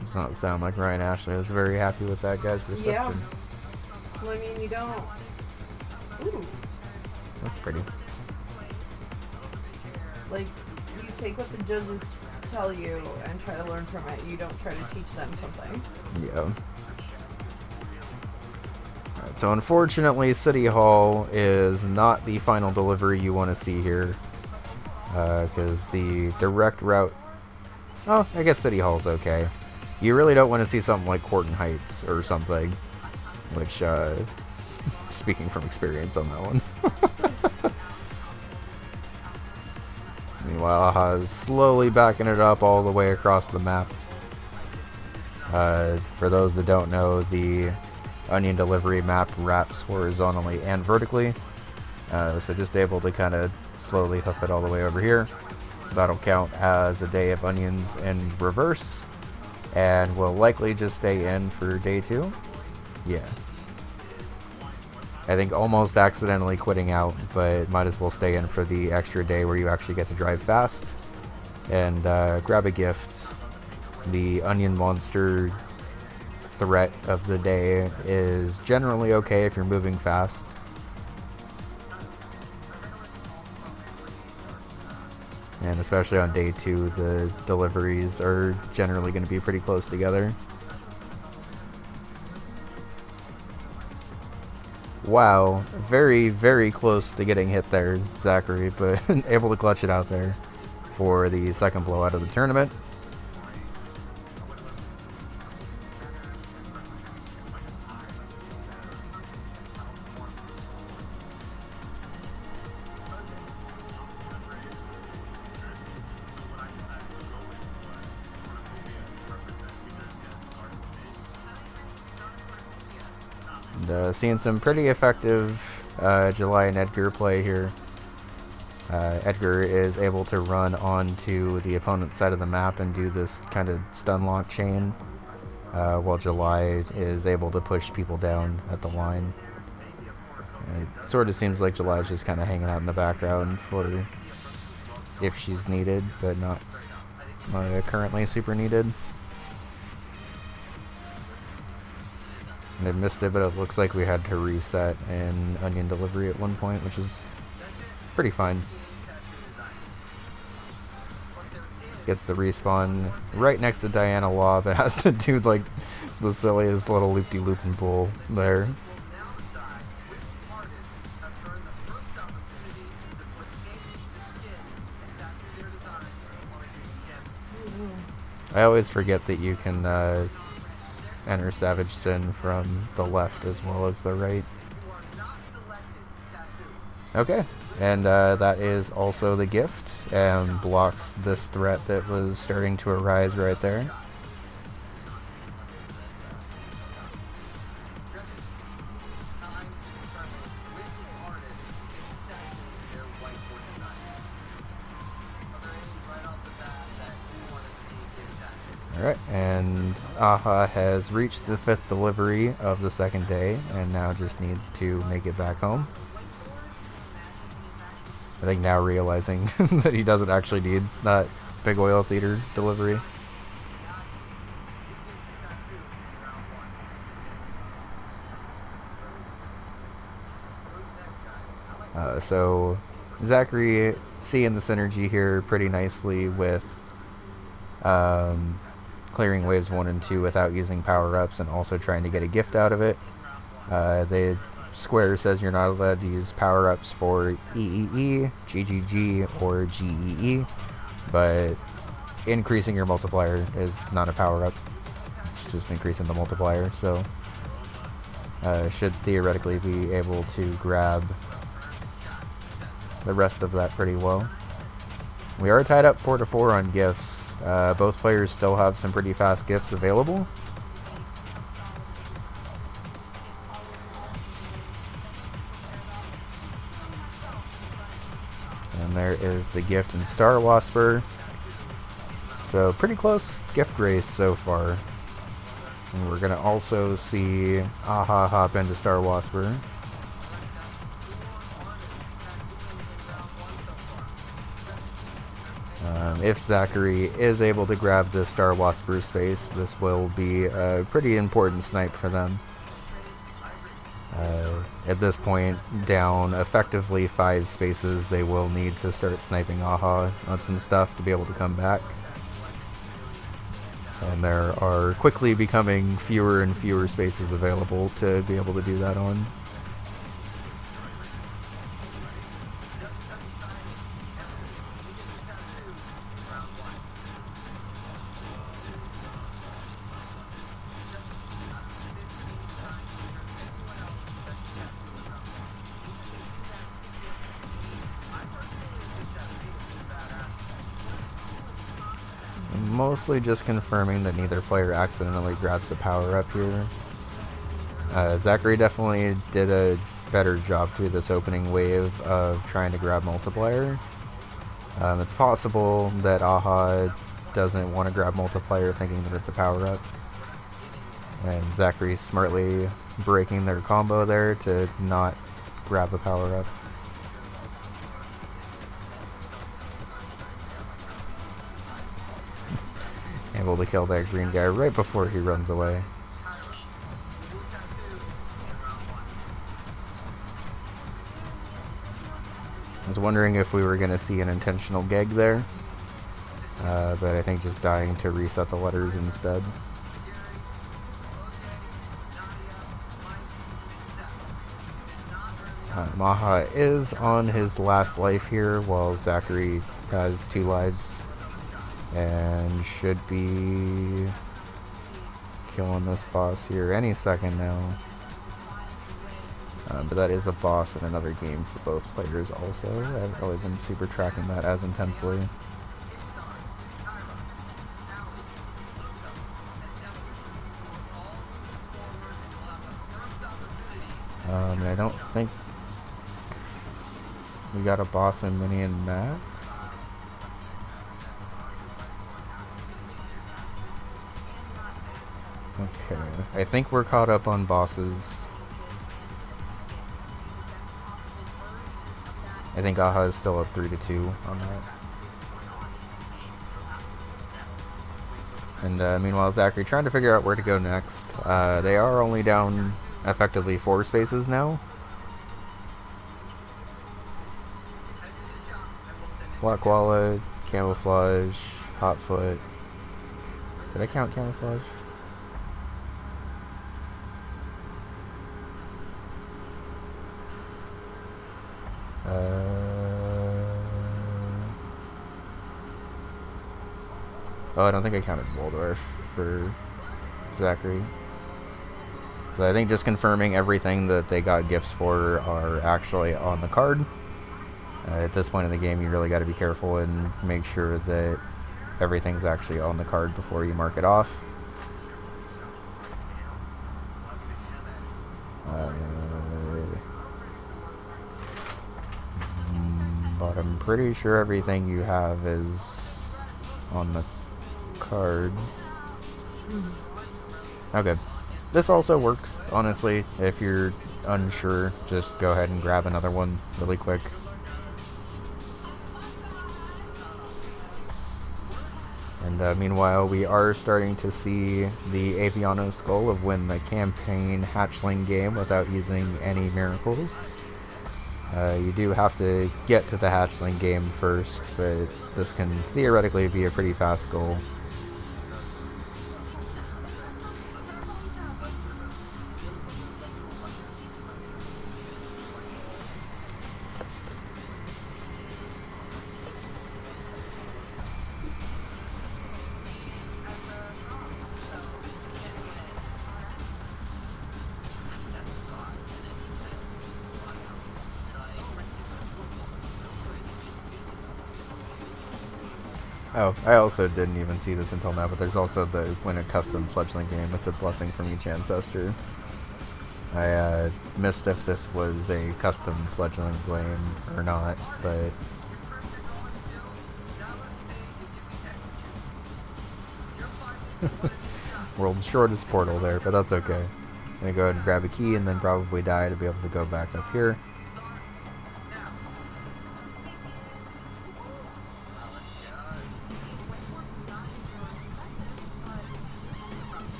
Does not sound like Ryan Ashley. I was very happy with that guy's reception. Yeah. Well, I mean, you don't. Ooh. That's pretty. Like, you take what the judges tell you and try to learn from it. You don't try to teach them something. Yeah. Alright, so unfortunately, City Hall is not the final delivery you want to see here. Because the direct route... Oh, I guess City Hall's okay. You really don't want to see something like Horton Heights or something. Which, speaking from experience on that one. Meanwhile, Aha is slowly backing it up all the way across the map. For those that don't know, the onion delivery map wraps horizontally and vertically. So just able to kind of slowly hoof it all the way over here. That'll count as a day of onions in reverse. And will likely just stay in for day 2. Yeah. I think almost accidentally quitting out, but might as well stay in for the extra day where you actually get to drive fast. And grab a gift. The onion monster threat of the day is generally okay if you're moving fast. And especially on day 2, the deliveries are generally going to be pretty close together. Wow, very, very close to getting hit there, Zachary, but able to clutch it out there for the second blowout of the tournament. Seeing some pretty effective July and Edgar play here. Edgar is able to run onto the opponent's side of the map and do this kind of stun lock chain, while July is able to push people down at the line. It sort of seems like July is just kind of hanging out in the background for if she's needed, but not currently super needed. And I missed it, but it looks like we had to reset an onion delivery at one point, which is pretty fine. Gets the respawn right next to Diana Law that has to do like the silliest little loop-de-looping pull there. I always forget that you can enter Savage Sin from the left as well as the right. Okay, and that is also the gift, and blocks this threat that was starting to arise right there. Alright, and Aha has reached the 5th delivery of the 2nd day, and now just needs to make it back home. I think now realizing that he doesn't actually need that big oil theater delivery. So Zachary seeing the synergy here pretty nicely with clearing waves 1 and 2 without using power-ups, and also trying to get a gift out of it. The square says you're not allowed to use power-ups for EEE, GGG, or GEE, but increasing your multiplier is not a power-up. It's just increasing the multiplier, so should theoretically be able to grab the rest of that pretty well. We are tied up 4-4 on gifts. Both players still have some pretty fast gifts available. And there is the gift in Star Wasper. So pretty close gift race so far. And we're going to also see Aha hop into Star Wasper. If Zachary is able to grab the Star Wasper space, this will be a pretty important snipe for them. At this point, down effectively 5 spaces, they will need to start sniping Aha on some stuff to be able to come back. And there are quickly becoming fewer and fewer spaces available to be able to do that on. Mostly just confirming that neither player accidentally grabs the power-up here. Zachary definitely did a better job through this opening wave of trying to grab multiplier. It's possible that Aha doesn't want to grab multiplier thinking that it's a power-up. And Zachary smartly breaking their combo there to not grab a power-up. Able to kill that green guy right before he runs away. I was wondering if we were going to see an intentional gag there, but I think just dying to reset the letters instead. Maha is on his last life here, while Zachary has 2 lives. And should be killing this boss here any second now. But that is a boss in another game for both players also. I haven't really been super tracking that as intensely. And I don't think we got a boss in Mini and Max. Okay, I think we're caught up on bosses. I think Aha is still up 3-2 on that. And meanwhile, Zachary trying to figure out where to go next. They are only down effectively 4 spaces now. Black Wallet, Camouflage, Hotfoot. Did I count Camouflage? Oh, I don't think I counted Waldorf for Zachary. So I think just confirming everything that they got gifts for are actually on the card. At this point in the game, you really got to be careful and make sure that everything's actually on the card before you mark it off. But I'm pretty sure everything you have is on the card. Okay. This also works, honestly. If you're unsure, just go ahead and grab another one really quick. And meanwhile, we are starting to see the Aviano skull of win the campaign hatchling game without using any miracles. You do have to get to the hatchling game first, but this can theoretically be a pretty fast goal. Oh, I also didn't even see this until now, but there's also the win a custom fledgling game with the blessing from each ancestor. I missed if this was a custom fledgling game or not, but world's shortest portal there, but that's okay. I'm gonna go ahead and grab a key and then probably die to be able to go back up here.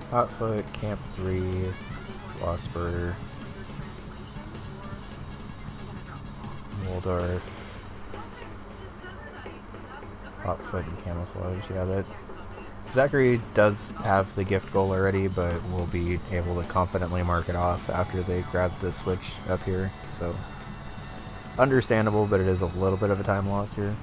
Hotfoot, Camp 3, Wasper, Waldorf, Hotfoot and Camouflage. Yeah, that Zachary does have the gift goal already, but will be able to confidently mark it off after they grab the switch up here. So understandable, but it is a little bit of a time loss here.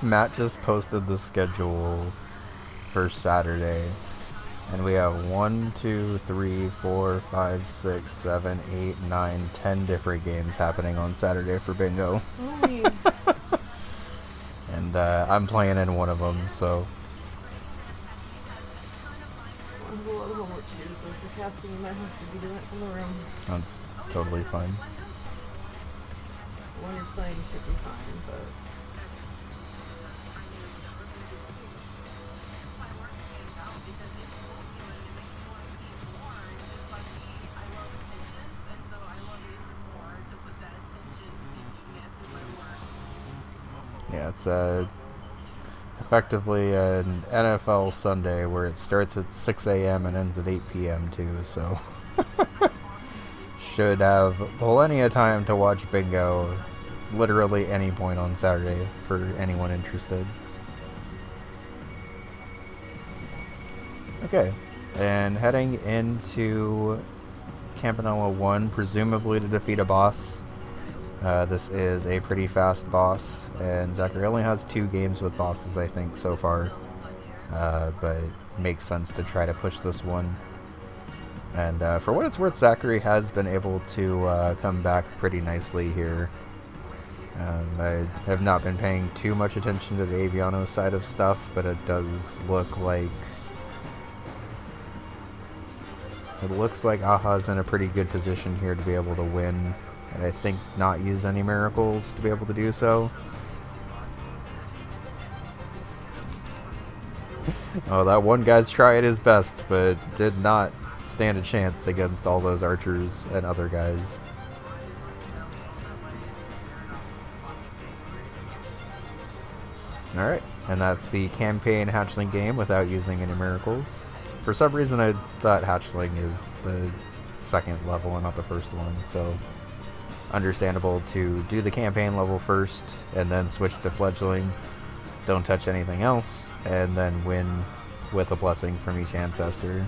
Matt just posted the schedule for Saturday, and we have 1, 2, 3, 4, 5, 6, 7, 8, 9, 10 different games happening on Saturday for bingo. And I'm playing in one of them, so. I have a lot of homework to do, so if you're casting, you might have to be doing it from the room. That's totally fine. When you're playing, should be fine, but. Yeah, it's effectively an NFL Sunday where it starts at 6 a.m. and ends at 8 p.m. too, so should have plenty of time to watch bingo literally any point on Saturday for anyone interested. Okay, and heading into Campanella 1, presumably to defeat a boss. This is a pretty fast boss, and Zachary only has 2 games with bosses, I think, so far. But it makes sense to try to push this one. And for what it's worth, Zachary has been able to come back pretty nicely here. I have not been paying too much attention to the Aviano side of stuff, but it does look like It looks like Aha's in a pretty good position here to be able to win. And I think not use any miracles to be able to do so. Oh, that one guy's trying his best, but did not stand a chance against all those archers and other guys. Alright, and that's the campaign hatchling game without using any miracles. For some reason I thought hatchling is the second level and not the first one, so understandable to do the campaign level first and then switch to fledgling, don't touch anything else, and then win with a blessing from each ancestor.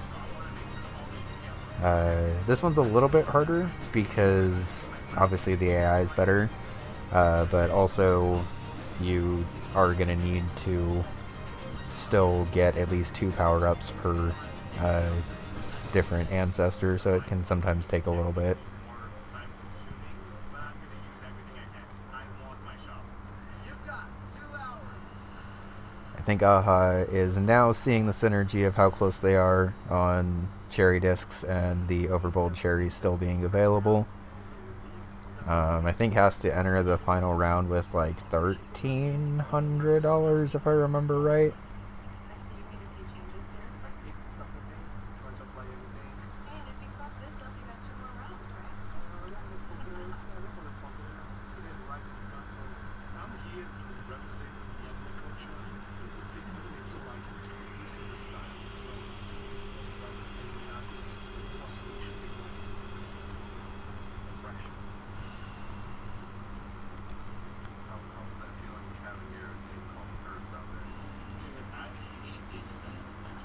This one's a little bit harder because obviously the AI is better, but also you are going to need to still get at least 2 power-ups per different ancestor, so it can sometimes take a little bit. I think Aha is now seeing the synergy of how close they are on cherry discs and the overbold cherries still being available. I think has to enter the final round with like $1,300 if I remember right.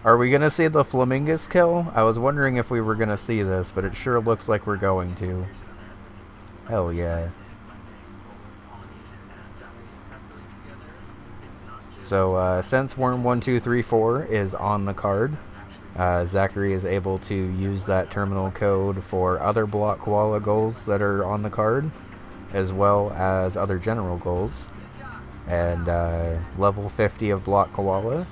Are we gonna see the Flamingus kill? I was wondering if we were gonna see this, but it sure looks like we're going to. Hell yeah. So, since Worm 1234 is on the card, Zachary is able to use that terminal code for other Block Koala goals that are on the card, as well as other general goals. And level 50 of Block Koala,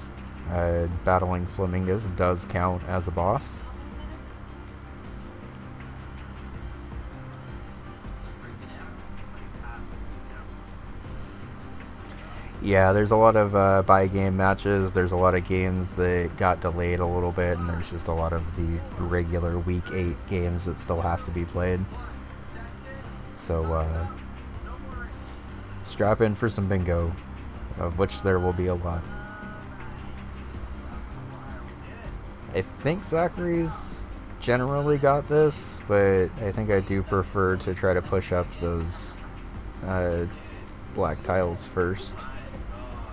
battling Flamingus does count as a boss. Yeah, there's a lot of buy-game matches. There's a lot of games that got delayed a little bit, and there's just a lot of the regular Week 8 games that still have to be played. So, strap in for some bingo, of which there will be a lot. I think Zachary's generally got this, but I think I do prefer to try to push up those black tiles first.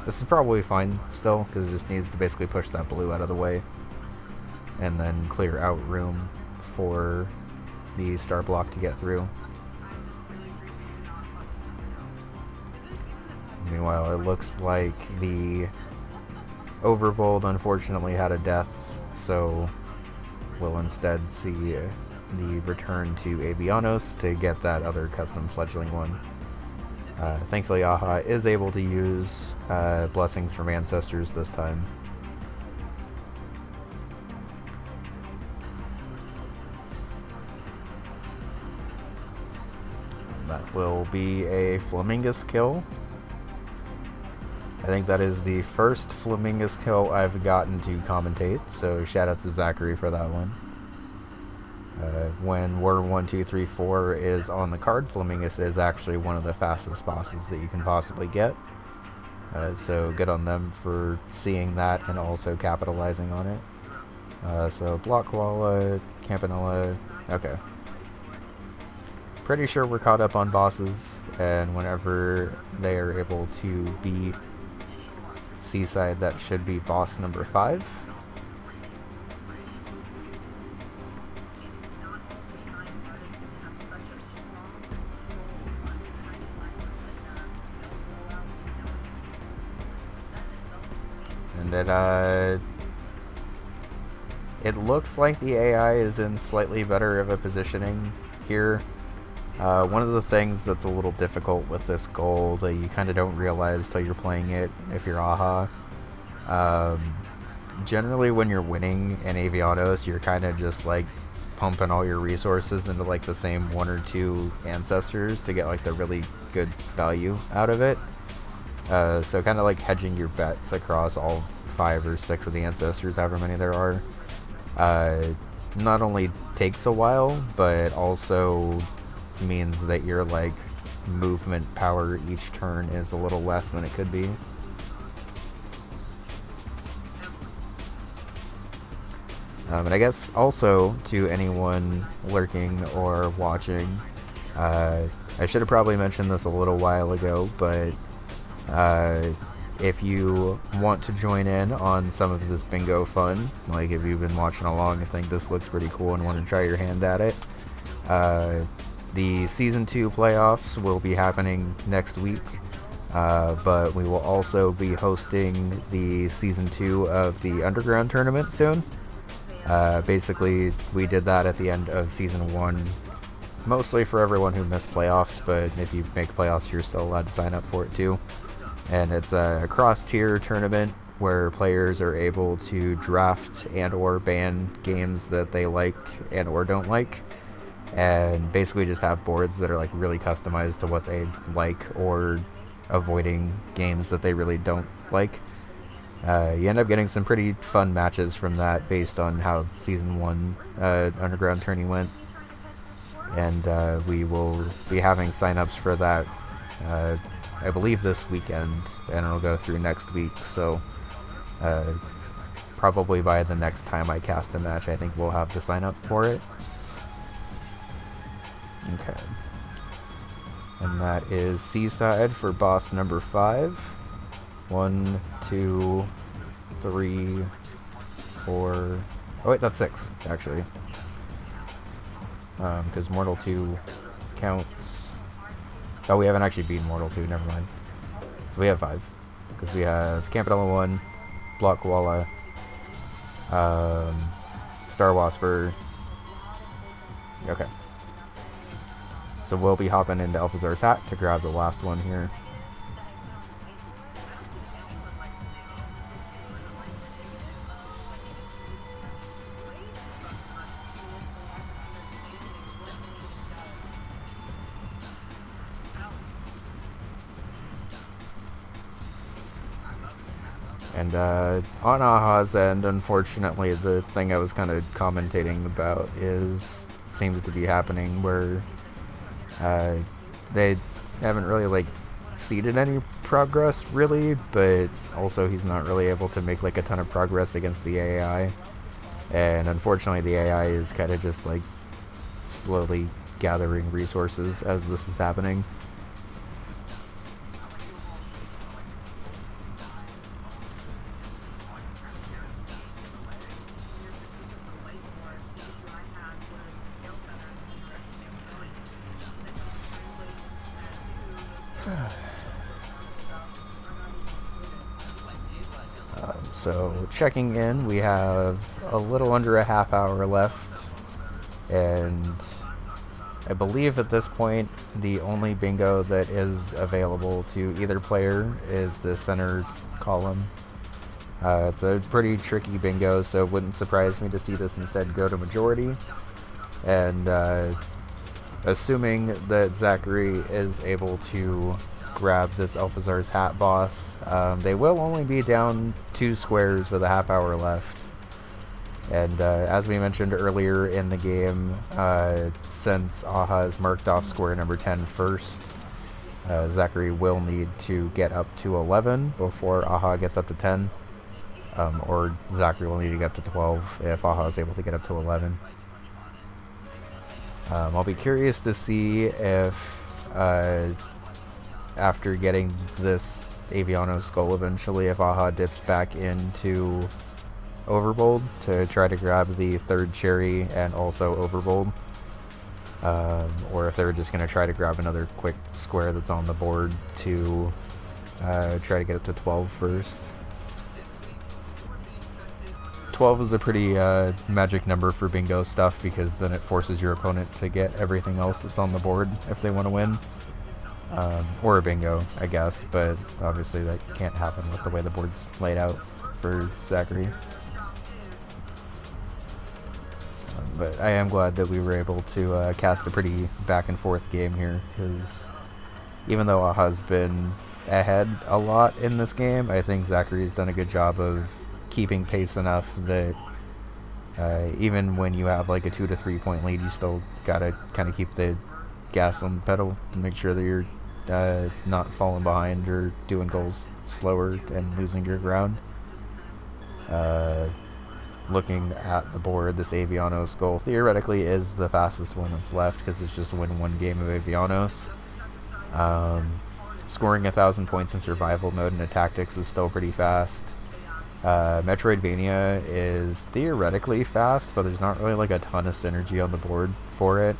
This is probably fine still, because it just needs to basically push that blue out of the way and then clear out room for the star block to get through. Meanwhile, it looks like the Overbold unfortunately had a death, so we'll instead see the return to Avianos to get that other custom fledgling one. Thankfully, Aha is able to use blessings from ancestors this time. That will be a Flamingus kill. I think that is the first Flamingus kill I've gotten to commentate, so shout out to Zachary for that one. When Worm 1234 is on the card, Flamingus is actually one of the fastest bosses that you can possibly get. So good on them for seeing that and also capitalizing on it. So Block Koala, Campanella, okay. Pretty sure we're caught up on bosses, and whenever they are able to beat Seaside, that should be boss number 5. And it looks like the AI is in slightly better of a positioning here. One of the things that's a little difficult with this goal that you kind of don't realize till you're playing it if you're Aha. Generally when you're winning in Avianos, you're kind of just like pumping all your resources into like the same 1 or 2 ancestors to get like the really good value out of it. So kind of like hedging your bets across all 5 or 6 of the ancestors, however many there are, not only takes a while, but also means that your like movement power each turn is a little less than it could be. And I guess also to anyone lurking or watching, I should have probably mentioned this a little while ago, but if you want to join in on some of this bingo fun, like if you've been watching along and think this looks pretty cool and want to try your hand at it, the Season 2 playoffs will be happening next week, but we will also be hosting the Season 2 of the Underground tournament soon. Basically, we did that at the end of Season 1, mostly for everyone who missed playoffs, but if you make playoffs, you're still allowed to sign up for it too. And it's a cross-tier tournament where players are able to draft and or ban games that they like and or don't like, and basically just have boards that are like really customized to what they like, or avoiding games that they really don't like. You end up getting some pretty fun matches from that based on how Season 1 Underground tourney went. And we will be having sign-ups for that, I believe this weekend, and it'll go through next week, so probably by the next time I cast a match, I think we'll have to sign up for it. Okay. And that is Seaside for boss number 5. 1, 2, 3, 4... Oh wait, that's 6, actually. Because Mortal 2 counts... Oh, we haven't actually beaten Mortal 2, never mind. So we have 5. Because we have Campanella 1, Block Koala, Star Wasper... Okay. So we'll be hopping into Alphazar's hat to grab the last one here. And on Aha's end, unfortunately, the thing I was kind of commentating about seems to be happening where they haven't really like seeded any progress really, but also he's not really able to make like a ton of progress against the AI. And unfortunately the AI is kind of just like slowly gathering resources as this is happening. So checking in, we have a little under a half hour left, and I believe at this point the only bingo that is available to either player is the center column. It's a pretty tricky bingo, so it wouldn't surprise me to see this instead go to majority. And assuming that Zachary is able to grab this Alphazar's hat boss, they will only be down 2 squares with a half hour left. And as we mentioned earlier in the game, since Aha is marked off square number 10 first, Zachary will need to get up to 11 before Aha gets up to 10. Or Zachary will need to get to 12 if Aha is able to get up to 11. I'll be curious to see if after getting this Aviano skull eventually, if Aha dips back into Overbold to try to grab the 3rd cherry and also Overbold, or if they're just going to try to grab another quick square that's on the board to try to get up to 12 first. 12 is a pretty magic number for bingo stuff, because then it forces your opponent to get everything else that's on the board if they want to win. Or a bingo, I guess, but obviously that can't happen with the way the board's laid out for Zachary. But I am glad that we were able to cast a pretty back and forth game here, because even though Aha's been ahead a lot in this game, I think Zachary's done a good job of keeping pace enough that even when you have like a 2 to 3 point lead, you still gotta kind of keep the gas on the pedal to make sure that you're not falling behind or doing goals slower and losing your ground. Looking at the board, this Avianos goal theoretically is the fastest one that's left, because it's just win one game of Avianos. Scoring 1,000 points in survival mode and a tactics is still pretty fast. Metroidvania is theoretically fast, but there's not really like a ton of synergy on the board for it.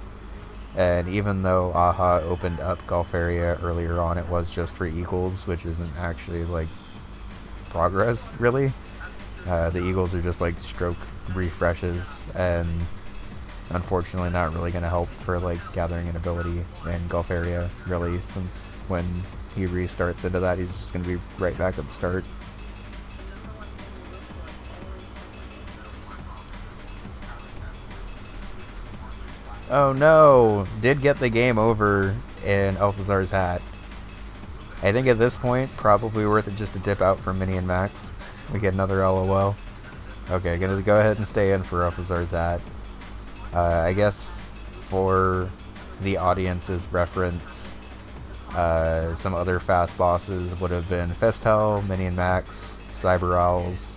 And even though Aha opened up Golf Area earlier on, it was just for eagles, which isn't actually like progress really. The eagles are just like stroke refreshes, and unfortunately not really going to help for like gathering an ability in Golf Area really, since when he restarts into that, he's just going to be right back at the start. Oh no! Did get the game over in Alphazar's hat. I think at this point, probably worth it just to dip out for Mini and Max. We get another LOL. Okay, gonna go ahead and stay in for Alphazar's hat. I guess for the audience's reference, some other fast bosses would have been Festel, Mini and Max, Cyber Owls,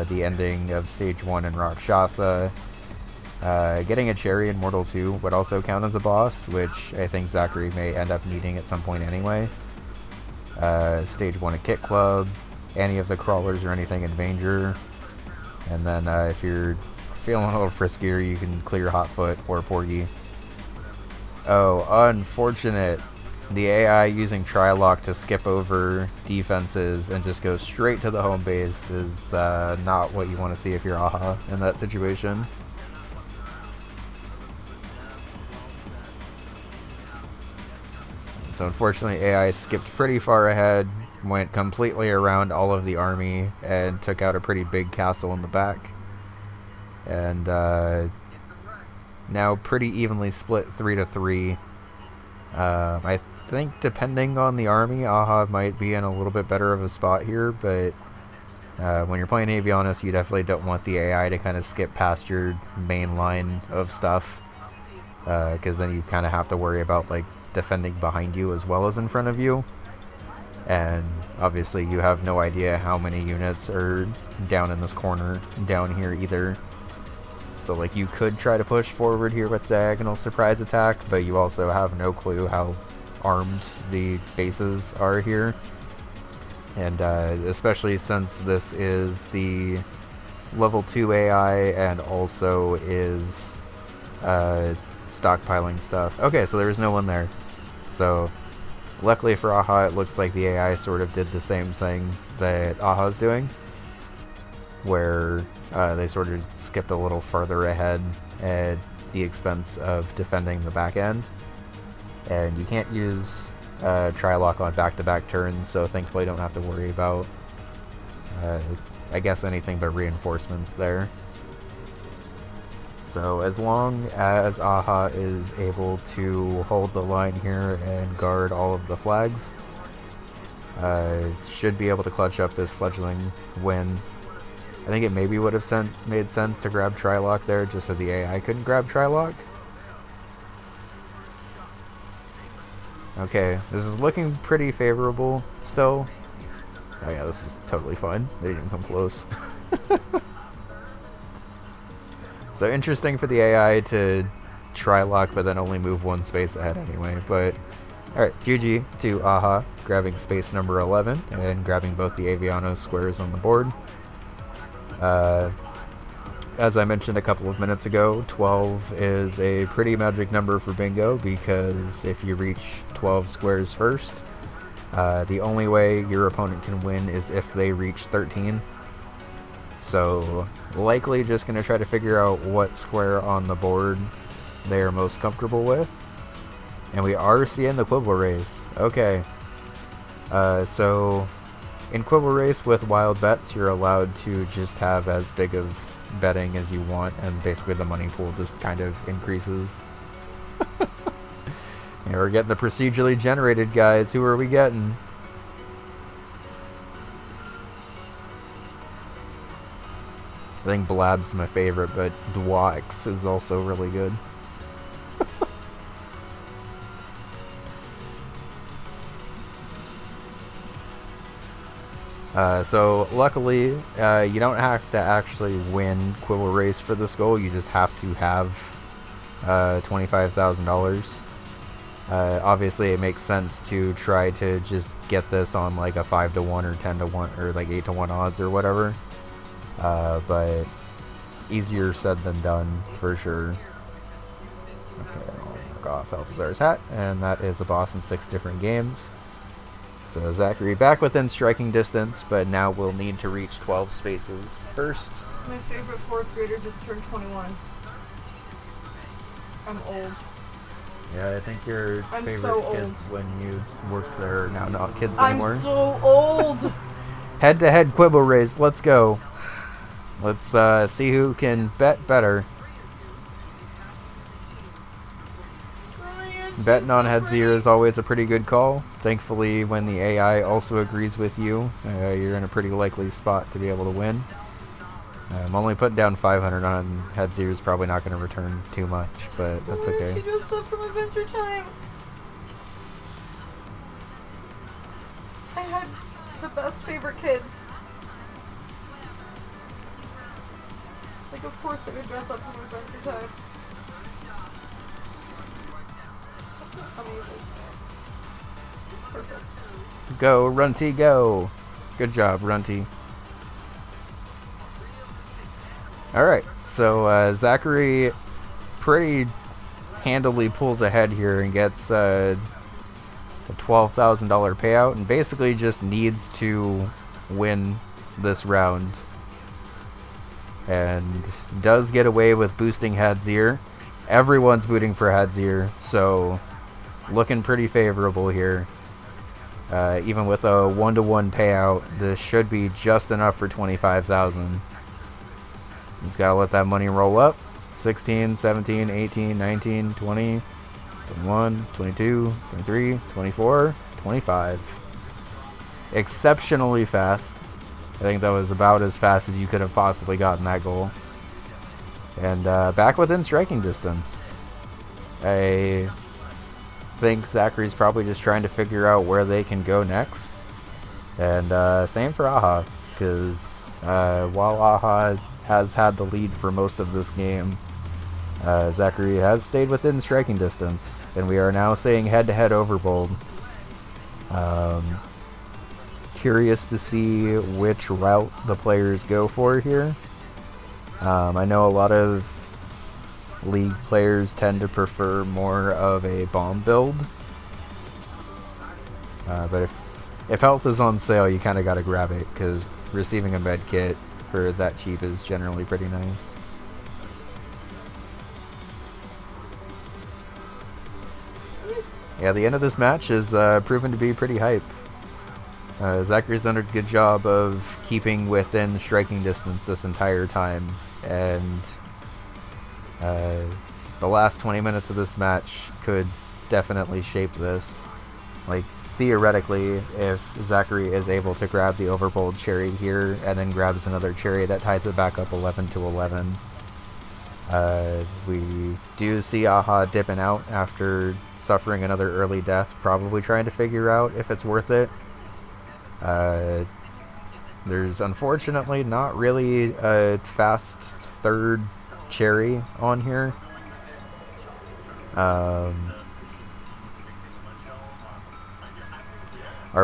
the ending of Stage 1 in Rakshasa. Getting a cherry in Mortal 2 would also count as a boss, which I think Zachary may end up needing at some point anyway. Stage 1 at Kit Club, any of the crawlers or anything in Danger. And then if you're feeling a little friskier, you can clear Hotfoot or Porgy. Oh, unfortunate. The AI using Trilock to skip over defenses and just go straight to the home base is not what you want to see if you're Aha in that situation. So unfortunately, AI skipped pretty far ahead, went completely around all of the army, and took out a pretty big castle in the back. And now pretty evenly split 3 to 3. I think depending on the army, Aha might be in a little bit better of a spot here, but when you're playing Avianos, you definitely don't want the AI to kind of skip past your main line of stuff, because then you kind of have to worry about like defending behind you as well as in front of you, and obviously you have no idea how many units are down in this corner down here either. So like you could try to push forward here with diagonal surprise attack, but you also have no clue how armed the bases are here, and especially since this is the level 2 AI and also is stockpiling stuff. Okay, so there's no one there. So luckily for Aha, it looks like the AI sort of did the same thing that Aha's doing, where they sort of skipped a little further ahead at the expense of defending the back end. And you can't use Trilock on back-to-back turns, so thankfully don't have to worry about, I guess, anything but reinforcements there. So as long as Aha is able to hold the line here and guard all of the flags, should be able to clutch up this fledgling win. I think it maybe would have made sense to grab Trilock there just so the AI couldn't grab Trilock. Okay, this is looking pretty favorable still. Oh yeah, this is totally fine. They didn't even come close. So interesting for the AI to Trilock, but then only move one space ahead anyway. But alright, GG to Aha, grabbing space number 11 and grabbing both the Avianos squares on the board. As I mentioned a couple of minutes ago, 12 is a pretty magic number for Bingo, because if you reach 12 squares first, the only way your opponent can win is if they reach 13. So likely just going to try to figure out what square on the board they are most comfortable with. And we are seeing the Quibble Race. Okay. So in Quibble Race with wild bets, you're allowed to just have as big of betting as you want, and basically the money pool just kind of increases. Yeah, we're getting the procedurally generated guys. Who are we getting? I think Blab's my favorite, but Dwax is also really good. So luckily, you don't have to actually win Quibble Race for this goal. You just have to have $25,000. Obviously, it makes sense to try to just get this on like a 5-to-1 or 10-to-1 or like 8-to-1 odds or whatever. But easier said than done for sure. Okay, I'll knock off Alphazar's hat, and that is a boss in 6 different games. So Zachary back within striking distance, but now we'll need to reach 12 spaces first. My favorite 4th grader just turned 21. I'm old. Yeah, I think your I'm favorite so old. kids when you worked there are now not kids anymore. I'm so old! Head-to-head Quibble race, let's go. Let's see who can bet better. Betting on Headzier is always a pretty good call. Thankfully, when the AI also agrees with you, you're in a pretty likely spot to be able to win. I'm only putting down 500 on Headzier is probably not going to return too much, but that's okay. She dressed up from Adventure Time. I had the best favorite kids. Like, of course they would dress up from Adventure Time. Amazing. Perfect. Go, Runty, go! Good job, Runty. Alright, so Zachary pretty handily pulls ahead here and gets a $12,000 payout, and basically just needs to win this round. And does get away with boosting Headzier. Everyone's booting for Headzier, so looking pretty favorable here. Even with a 1-to-1 payout, this should be just enough for $25,000. Just gotta let that money roll up. 16, 17, 18, 19, 20, 21, 22, 23, 24, 25. Exceptionally fast. I think that was about as fast as you could have possibly gotten that goal. And back within striking distance. I think Zachary's probably just trying to figure out where they can go next. And same for Aha, because while Aha has had the lead for most of this game, Zachary has stayed within striking distance, and we are now saying head-to-head overbold. Curious to see which route the players go for here. I know a lot of League players tend to prefer more of a bomb build, but if health is on sale, you kind of got to grab it, because receiving a med kit for that cheap is generally pretty nice. Yeah, the end of this match is proven to be pretty hype. Zachary's done a good job of keeping within striking distance this entire time, and the last 20 minutes of this match could definitely shape this. Like, theoretically, if Zachary is able to grab the overbold cherry here and then grabs another cherry, that ties it back up 11-11. We do see Aha dipping out after suffering another early death, probably trying to figure out if it's worth it. There's unfortunately not really a fast third cherry on here. Are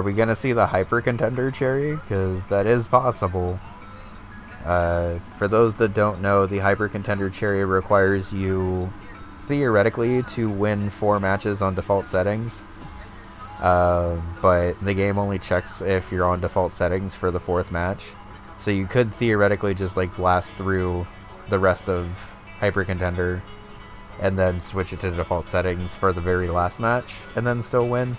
we going to see the hyper contender cherry? Because that is possible. For those that don't know, the hyper contender cherry requires you theoretically to win 4 matches on default settings. But the game only checks if you're on default settings for the 4th match. So you could theoretically just like blast through the rest of hyper contender and then switch it to default settings for the very last match and then still win.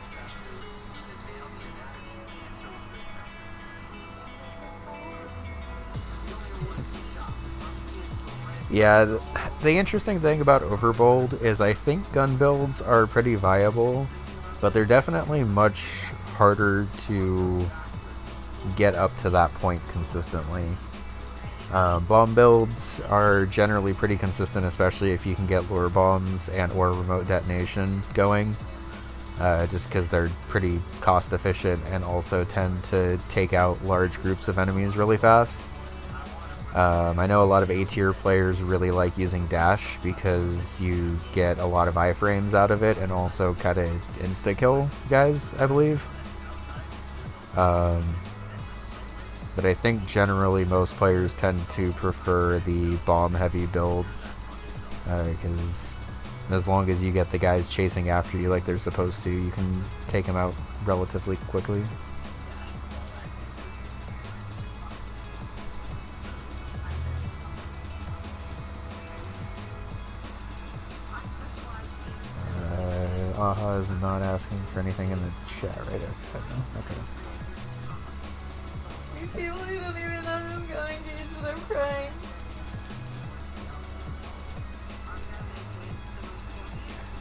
Yeah, the interesting thing about Overbold is I think gun builds are pretty viable, but they're definitely much harder to get up to that point consistently. Bomb builds are generally pretty consistent, especially if you can get lure bombs and or remote detonation going, just because they're pretty cost efficient and also tend to take out large groups of enemies really fast. I know a lot of A tier players really like using dash because you get a lot of iframes out of it and also kind of insta-kill guys, I believe. But I think generally most players tend to prefer the bomb-heavy builds, because as long as you get the guys chasing after you like they're supposed to, you can take them out relatively quickly. Aha is not asking for anything in the chat right now. Okay. These people who don't even know who's got engaged and I'm crying.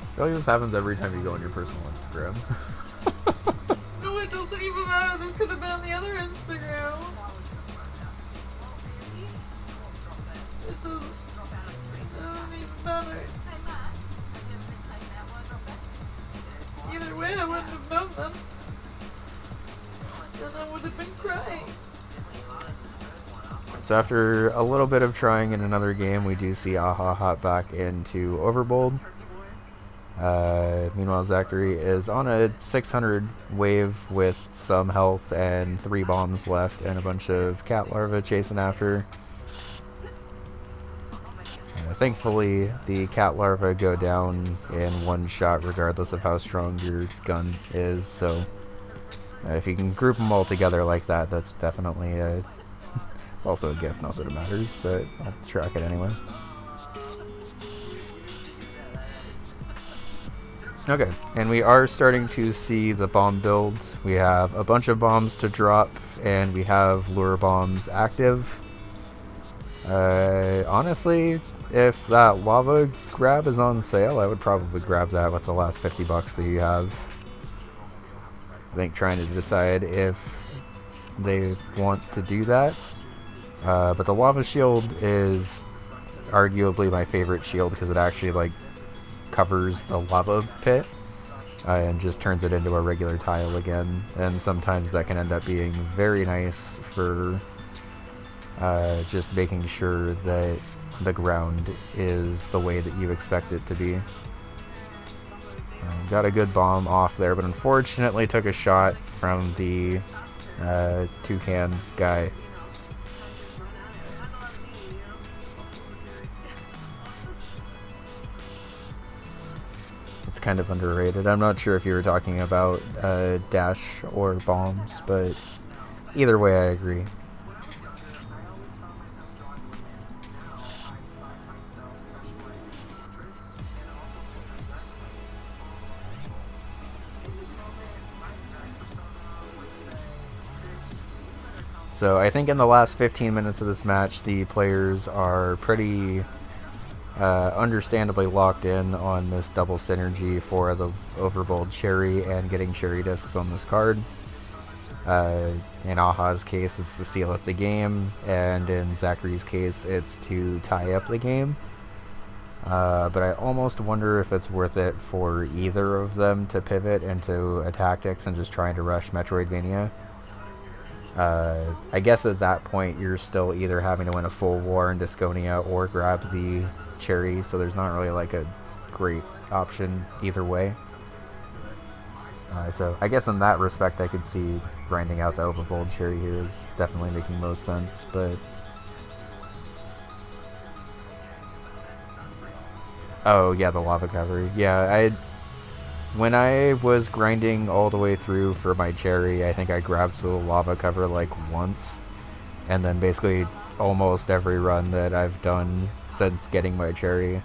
I feel like this happens every time you go on your personal Instagram. No, it doesn't even matter. This could have been on the other Instagram. It doesn't even matter. Either way, I wouldn't have known them. And I would have been crying. So after a little bit of trying in another game, we do see Aha hop back into Overbold. Meanwhile, Zachary is on a 600 wave with some health and 3 bombs left and a bunch of cat larvae chasing after. Thankfully, the cat larvae go down in one shot regardless of how strong your gun is, so if you can group them all together like that, that's definitely also a gift, not that it matters, but I'll track it anyway. Okay, and we are starting to see the bomb builds. We have a bunch of bombs to drop, and we have lure bombs active. Honestly, if that lava grab is on sale, I would probably grab that with the last 50 bucks that you have. I think trying to decide if they want to do that. But the lava shield is arguably my favorite shield because it actually like covers the lava pit and just turns it into a regular tile again. And sometimes that can end up being very nice for just making sure that the ground is the way that you expect it to be. Got a good bomb off there, but unfortunately took a shot from the toucan guy. It's kind of underrated. I'm not sure if you were talking about dash or bombs, but either way I agree. So I think in the last 15 minutes of this match, the players are pretty understandably locked in on this double synergy for the Overbold Cherry and getting Cherry Discs on this card. In Aha's case, it's to seal up the game, and in Zachary's case, it's to tie up the game. But I almost wonder if it's worth it for either of them to pivot into a tactics and just trying to rush Metroidvania. I guess at that point you're still either having to win a full war in Disconia or grab the cherry, so there's not really like a great option either way. So I guess in that respect I could see grinding out the Overbold cherry here is definitely making most sense, but... Oh yeah, the lava cavalry. Yeah, when I was grinding all the way through for my cherry, I think I grabbed the lava cover like once, and then basically almost every run that I've done since getting my cherry,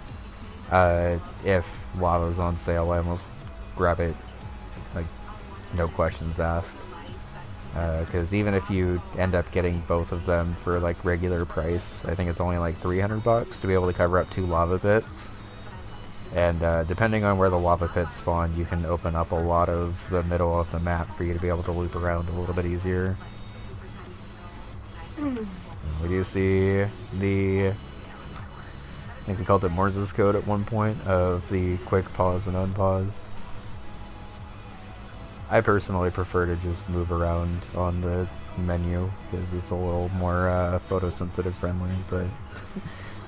if lava's on sale, I almost grab it, like, no questions asked. Because even if you end up getting both of them for like regular price, I think it's only like $300 to be able to cover up 2 lava pits. And depending on where the lava pits spawn, you can open up a lot of the middle of the map for you to be able to loop around a little bit easier. We do see the, I think we called it Morse's code at one point, of the quick pause and unpause. I personally prefer to just move around on the menu because it's a little more photosensitive friendly, but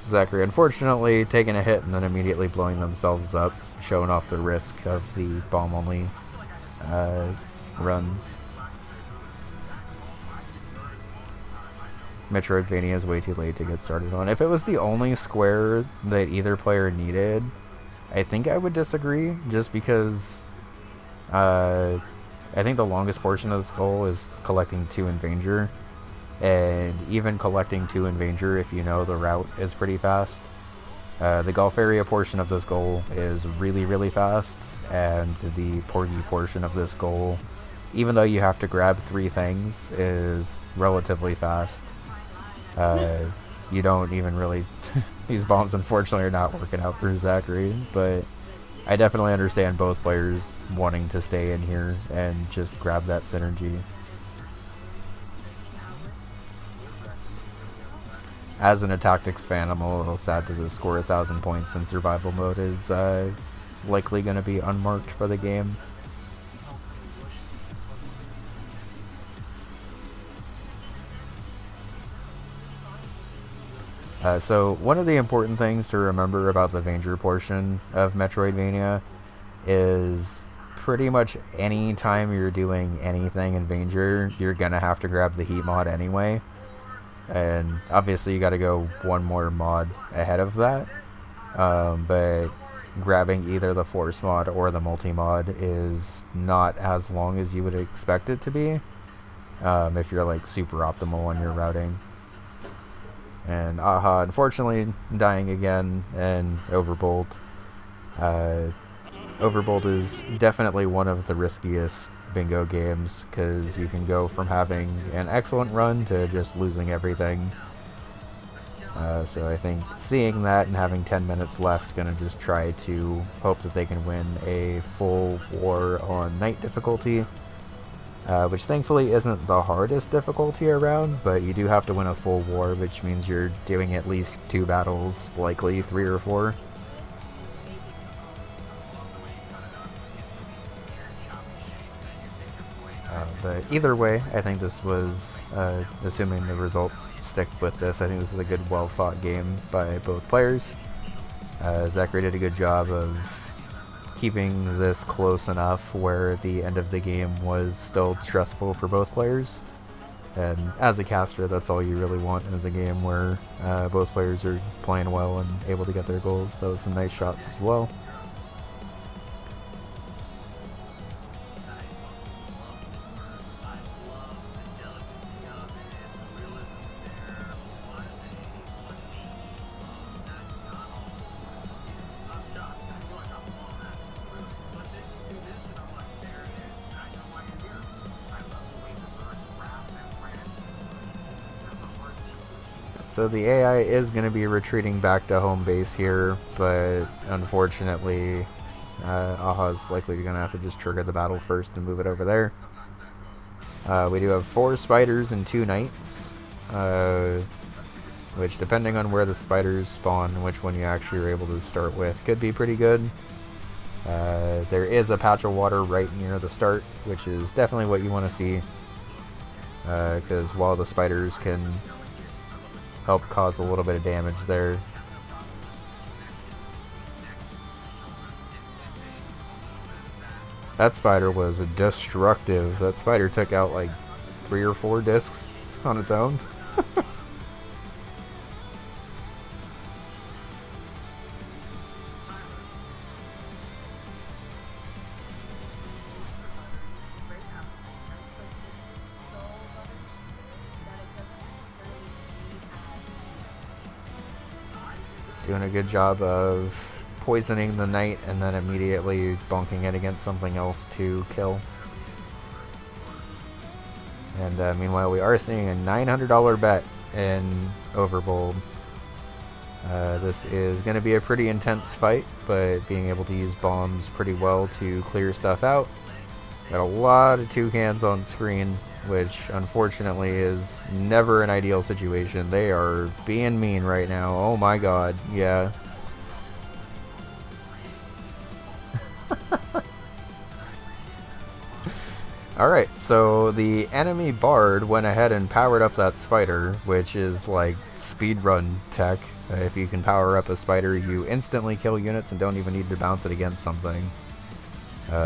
Zachary unfortunately taking a hit and then immediately blowing themselves up, showing off the risk of the bomb only runs. Metroidvania is way too late to get started on. If it was the only square that either player needed, I think I would disagree, just because I think the longest portion of this goal is collecting 2 in Vanger, and even collecting 2 in Vanger, if you know the route, is pretty fast. The golf area portion of this goal is really, really fast, and the Porgy portion of this goal, even though you have to grab 3 things, is relatively fast. You don't even really... These bombs, unfortunately, are not working out for Zachary, but I definitely understand both players wanting to stay in here and just grab that synergy. As an tactics fan, I'm a little sad to score 1,000 points in survival mode is likely going to be unmarked for the game. So one of the important things to remember about the Vanger portion of Metroidvania is pretty much any time you're doing anything in Vanger, you're gonna have to grab the heat mod anyway. And obviously you gotta go one more mod ahead of that. But grabbing either the force mod or the multi-mod is not as long as you would expect it to be, if you're like super optimal on your routing. And Aha, unfortunately, dying again, and Overbolt. Overbolt is definitely one of the riskiest bingo games, because you can go from having an excellent run to just losing everything. So I think seeing that and having 10 minutes left, gonna just try to hope that they can win a full war on night difficulty. Which thankfully isn't the hardest difficulty around, but you do have to win a full war, which means you're doing at least 2 battles, likely 3 or 4. But either way, I think this was, assuming the results stick with this, I think this is a good, well-fought game by both players. Zachary did a good job of keeping this close enough where the end of the game was still stressful for both players. And as a caster, that's all you really want is a game where both players are playing well and able to get their goals. That was some nice shots as well. So the AI is going to be retreating back to home base here, but unfortunately, Aha's likely going to have to just trigger the battle first and move it over there. We do have 4 spiders and 2 knights, which, depending on where the spiders spawn and which one you actually are able to start with, could be pretty good. There is a patch of water right near the start, which is definitely what you want to see, because while the spiders can help cause a little bit of damage there, that spider was destructive. That spider took out like 3 or 4 discs on its own. Doing a good job of poisoning the knight and then immediately bonking it against something else to kill. And meanwhile, we are seeing a $900 bet in Overbold. This is going to be a pretty intense fight, but being able to use bombs pretty well to clear stuff out. Got a lot of toucans on screen, which unfortunately is never an ideal situation. They are being mean right now. Oh my god, yeah. Alright, so the enemy Bard went ahead and powered up that spider, which is like speedrun tech. If you can power up a spider, you instantly kill units and don't even need to bounce it against something.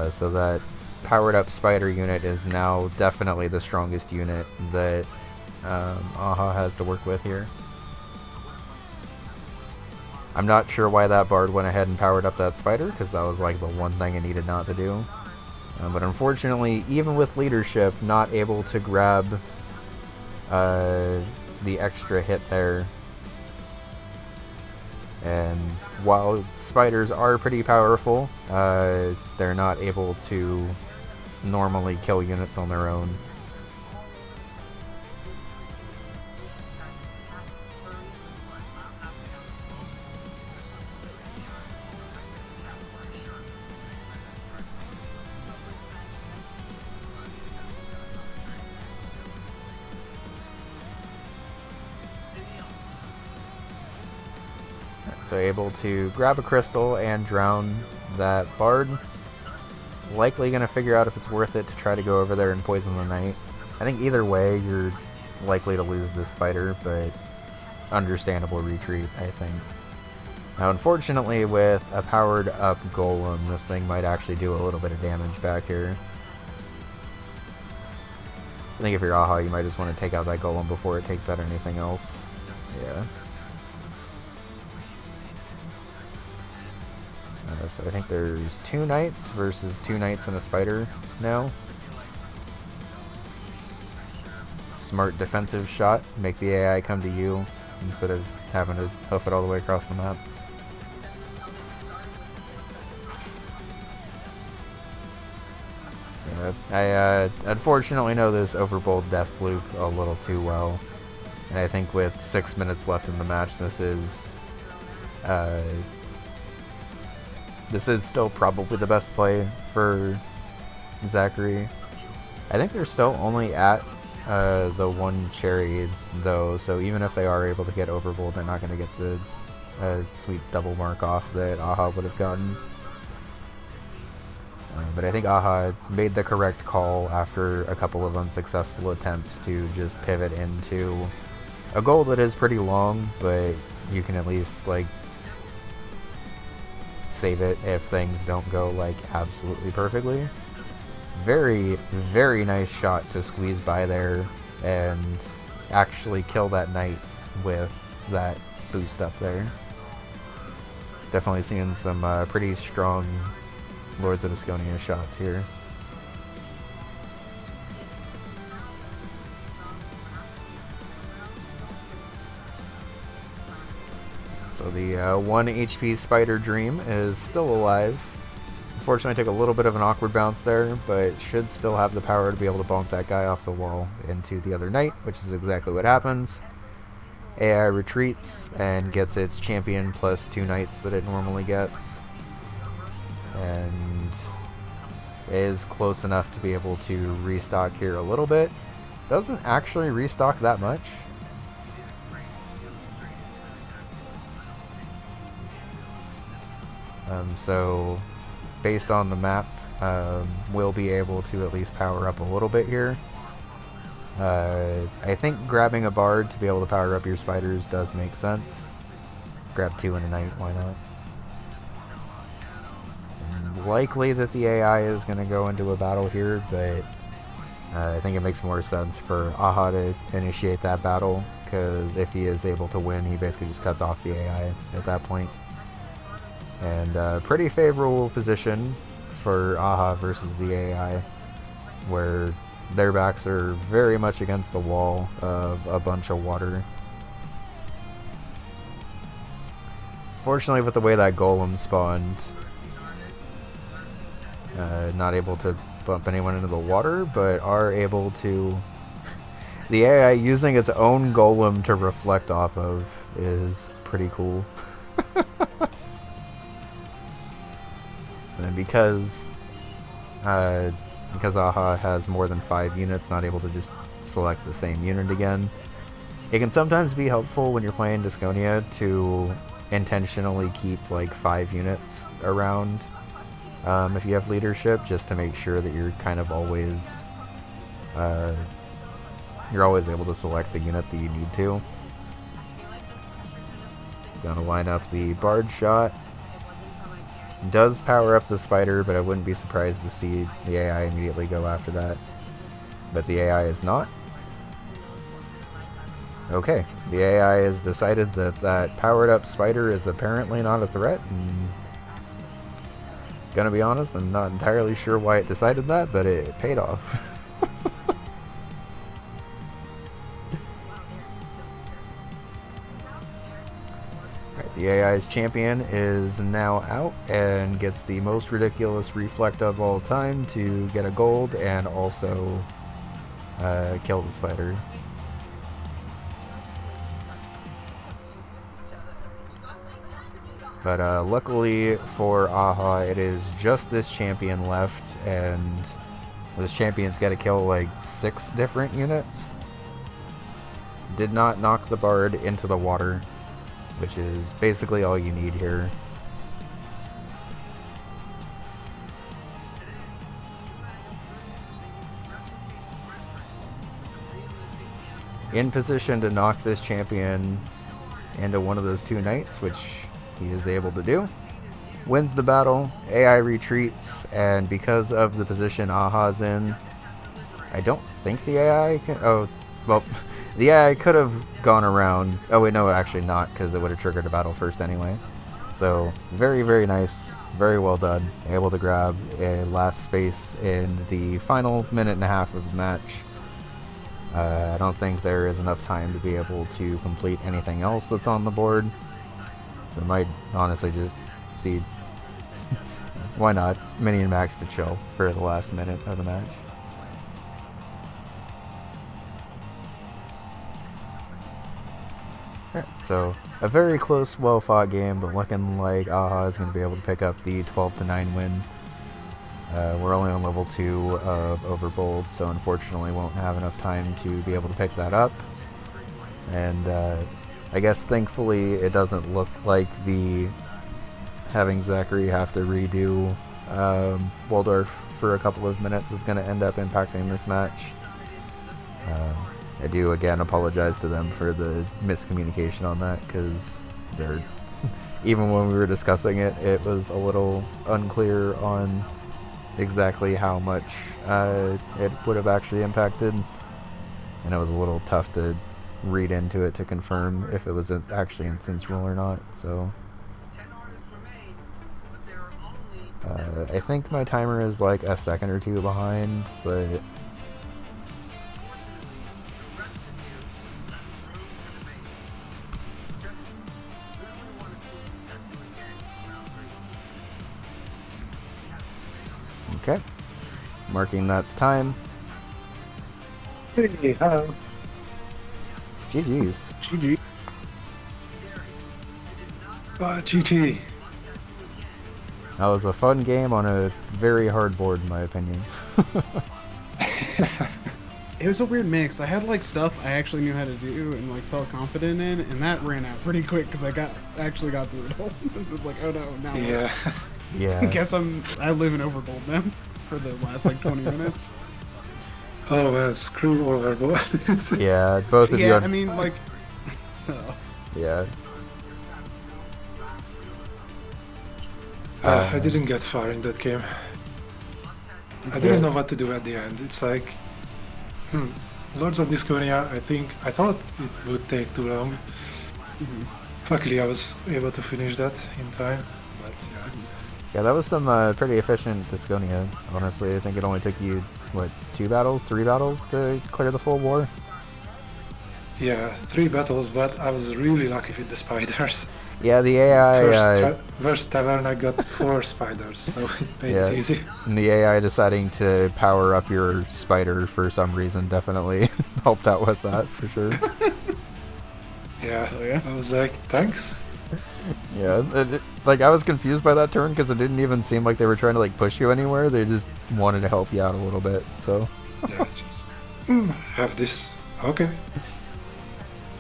So that powered up spider unit is now definitely the strongest unit that AHA has to work with here. I'm not sure why that Bard went ahead and powered up that spider, because that was like the one thing it needed not to do. But unfortunately, even with leadership, not able to grab the extra hit there. And while spiders are pretty powerful, they're not able to normally kill units on their own. So able to grab a crystal and drown that Bard. Likely going to figure out if it's worth it to try to go over there and poison the knight. I think either way you're likely to lose this spider, but understandable retreat, I think. Now unfortunately with a powered up golem, this thing might actually do a little bit of damage back here. I think if you're AHA, you might just want to take out that golem before it takes out anything else. Yeah. So I think there's 2 knights versus 2 knights and a spider now. Smart defensive shot. Make the AI come to you instead of having to hoof it all the way across the map. Yeah, I unfortunately know this Overbold death loop a little too well. And I think with 6 minutes left in the match, this is still probably the best play for Zachary. I think they're still only at the 1 cherry though, so even if they are able to get Overbold, they're not going to get the sweet double mark off that AHA would have gotten. But I think AHA made the correct call after a couple of unsuccessful attempts to just pivot into a goal that is pretty long, but you can at least like save it if things don't go like absolutely perfectly. Very, very nice shot to squeeze by there and actually kill that knight with that boost up there. Definitely seeing some pretty strong Lords of Asconia shots here. So the 1 HP Spider Dream is still alive. Unfortunately took a little bit of an awkward bounce there, but should still have the power to be able to bonk that guy off the wall into the other knight, which is exactly what happens. AI retreats and gets its champion plus 2 knights that it normally gets. And is close enough to be able to restock here a little bit. Doesn't actually restock that much. So based on the map, we'll be able to at least power up a little bit here. I think grabbing a Bard to be able to power up your spiders does make sense. Grab 2 and a knight, why not? And likely that the AI is going to go into a battle here, but I think it makes more sense for AHA to initiate that battle, because if he is able to win, he basically just cuts off the AI at that point. And pretty favorable position for AHA versus the AI, where their backs are very much against the wall of a bunch of water. Fortunately, with the way that golem spawned, not able to bump anyone into the water, but are able to The AI using its own golem to reflect off of is pretty cool. And because AHA has more than 5 units, not able to just select the same unit again, it can sometimes be helpful when you're playing Disconia to intentionally keep like 5 units around if you have leadership, just to make sure that you're kind of always able to select the unit that you need to. Gonna line up the Bard shot. Does power up the spider, but I wouldn't be surprised to see the AI immediately go after that. But the AI is not. Okay, the AI has decided that that powered up spider is apparently not a threat, and gonna be honest, I'm not entirely sure why it decided that, but it paid off. The AI's champion is now out and gets the most ridiculous reflect of all time to get a gold and also kill the spider. But luckily for AHA, it is just this champion left, and this champion's got to kill like 6 different units. Did not knock the Bard into the water, which is basically all you need here. In position to knock this champion into one of those 2 knights, which he is able to do. Wins the battle, AI retreats, and because of the position AHA's in, I don't think the AI can... Oh, well... The AI could have gone around... Oh wait, no, actually not, because it would have triggered a battle first anyway. So, very, very nice. Very well done. Able to grab a last space in the final minute and a half of the match. I don't think there is enough time to be able to complete anything else that's on the board. So I might honestly just see... Why not? Minion max to chill for the last minute of the match. So, a very close, well-fought game, but looking like AHA is going to be able to pick up the 12-9 win. We're only on level 2 of Overbold, so unfortunately won't have enough time to be able to pick that up. And I guess thankfully it doesn't look like the having Zachary have to redo Waldorf for a couple of minutes is going to end up impacting this match. I do again apologize to them for the miscommunication on that, because they're even when we were discussing it, it was a little unclear on exactly how much it would have actually impacted, and it was a little tough to read into it to confirm if it was actually instance rule or not. So I think my timer is like a second or 2 behind, but okay, marking that's time. Hey, hello. GG's. GG. GG. That was a fun game on a very hard board, in my opinion. It was a weird mix. I had like stuff I actually knew how to do and like felt confident in, and that ran out pretty quick because I actually got through it all. It was like, oh no, now what? Yeah. Yeah. I guess I live in Overbold now for the last like 20 minutes. Oh man, screw Overbold. Yeah, both of you. Yeah, I mean like. Yeah. I didn't get far in that game. I didn't know what to do at the end. It's like, Lords of Disconia, I thought it would take too long. Luckily I was able to finish that in time, but yeah. Yeah, that was some pretty efficient Disconia, honestly. I think it only took you, what, 3 battles to clear the full war? Yeah, 3 battles, but I was really lucky with the spiders. Yeah, the AI. First tavern I got 4 spiders, so it made it easy. And the AI deciding to power up your spider for some reason definitely helped out with that for sure. Yeah, Oh, yeah? I was like, thanks. Yeah, like I was confused by that turn because it didn't even seem like they were trying to like push you anywhere. They just wanted to help you out a little bit. So Yeah, just have this. Okay.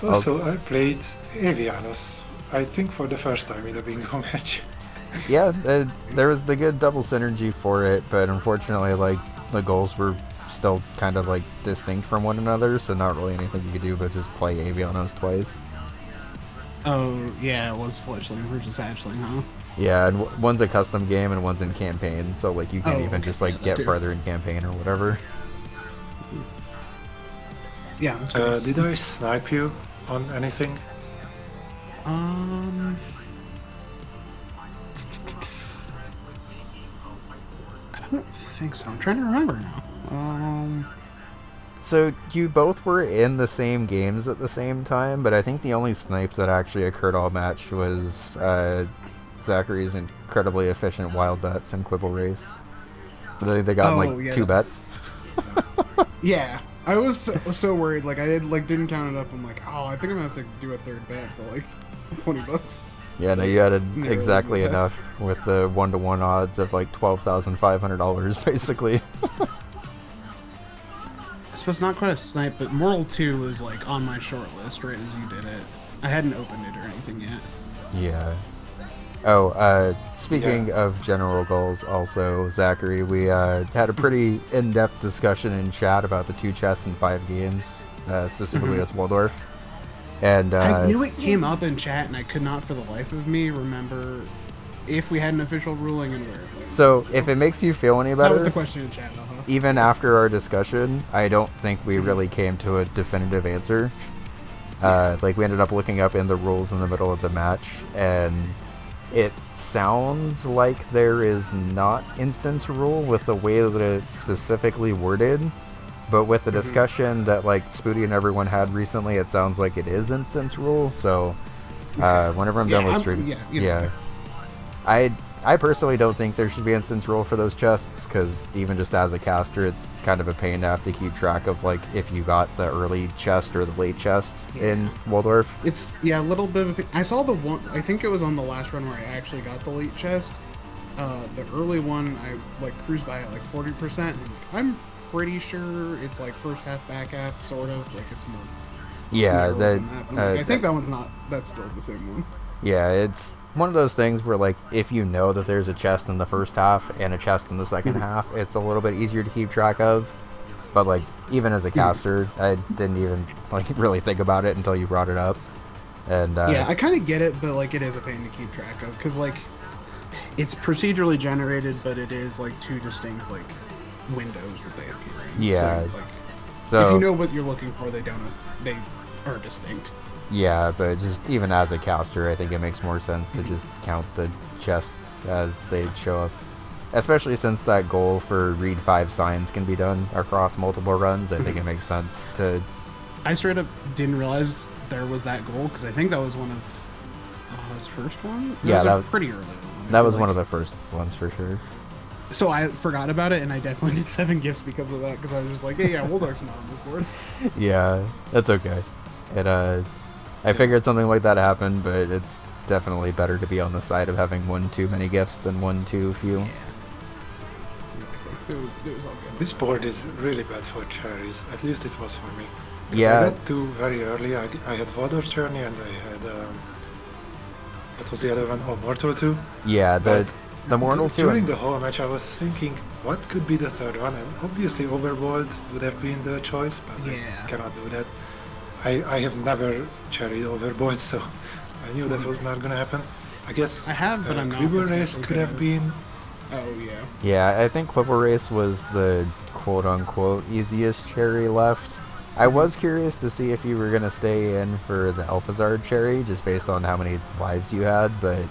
Also, I played Avianos, I think for the first time in a bingo match. yeah, there was the good double synergy for it, but unfortunately, like the goals were still kind of like distinct from one another, so not really anything you could do but just play Avianos twice. Oh, yeah, it was Fletchling versus Hatchling, huh? Yeah, and one's a custom game and one's in campaign, so like you can't even just like get too. further in campaign or whatever. Yeah, that's good. Did I snipe you on anything? I don't think so. I'm trying to remember now. So you both were in the same games at the same time, but I think the only snipe that actually occurred all match was Zachary's incredibly efficient wild bets and Quibble Race. They got like 2 bets. Yeah, I was so worried. Like I didn't count it up. I'm like, oh, I think I'm gonna have to do a third bet for like $20. Yeah, no, you had Nearly exactly bets. enough with the 1-to-1 odds of like $12,500 basically. I suppose not quite a snipe, but Moral 2 was like on my short list right as you did it. I hadn't opened it or anything yet. Yeah. Oh, speaking of general goals, also, Zachary, we had a pretty in-depth discussion in chat about the 2 chests and 5 games, specifically with Waldorf. And I knew it came up in chat, and I could not for the life of me remember if we had an official ruling and where it was. So, if it makes you feel any that was better, the question in chat, even after our discussion, I don't think we really came to a definitive answer. Like, we ended up looking up in the rules in the middle of the match, and it sounds like there is not instance rule with the way that it's specifically worded, but with the discussion that like Spooty and everyone had recently, it sounds like it is instance rule. So whenever I'm done with stream, I personally don't think there should be instance rule for those chests, because even just as a caster, it's kind of a pain to have to keep track of like if you got the early chest or the late chest in Waldorf. It's a little bit of I saw the one, I think it was on the last run where I actually got the late chest. The early one I like cruised by at like 40%, and I'm pretty sure it's like first half, back half, sort of like it's more Yeah, than that, but, like, I think that's still the same one. Yeah, it's one of those things where like if you know that there's a chest in the first half and a chest in the second half, it's a little bit easier to keep track of. But like even as a caster, I didn't even like really think about it until you brought it up. And yeah, I kind of get it, but like it is a pain to keep track of because like it's procedurally generated, but it is like 2 distinct like windows that they appear in. Yeah. So if you know what you're looking for, they are distinct. Yeah, but just even as a caster, I think it makes more sense to just count the chests as they show up. Especially since that goal for read 5 signs can be done across multiple runs, I think it makes sense to... I straight up didn't realize there was that goal, because I think that was one of his first one? That was pretty early one. That was one of the first ones for sure. So I forgot about it, and I definitely did 7 gifts because of that, because I was just like, yeah, Waldorf's not on this board. Yeah, that's okay. I figured something like that happened, but it's definitely better to be on the side of having 1 too many gifts than 1 too few. Yeah. It was all good. This board is really bad for cherries. At least it was for me. Yeah. I got 2 very early. I had Waldorf Journey and I had what was the other one? Oh, Mortal 2. Yeah, the Mortal 2. During the whole match, I was thinking, what could be the third one? And obviously, Overboard would have been the choice, but I cannot do that. I have never cherried Overboard, so I knew that was not going to happen. I guess I have, but I'm not. Quibble Race could have been. Oh yeah. Yeah, I think Quibble Race was the quote-unquote easiest cherry left. I was curious to see if you were going to stay in for the Alphazard cherry, just based on how many lives you had, but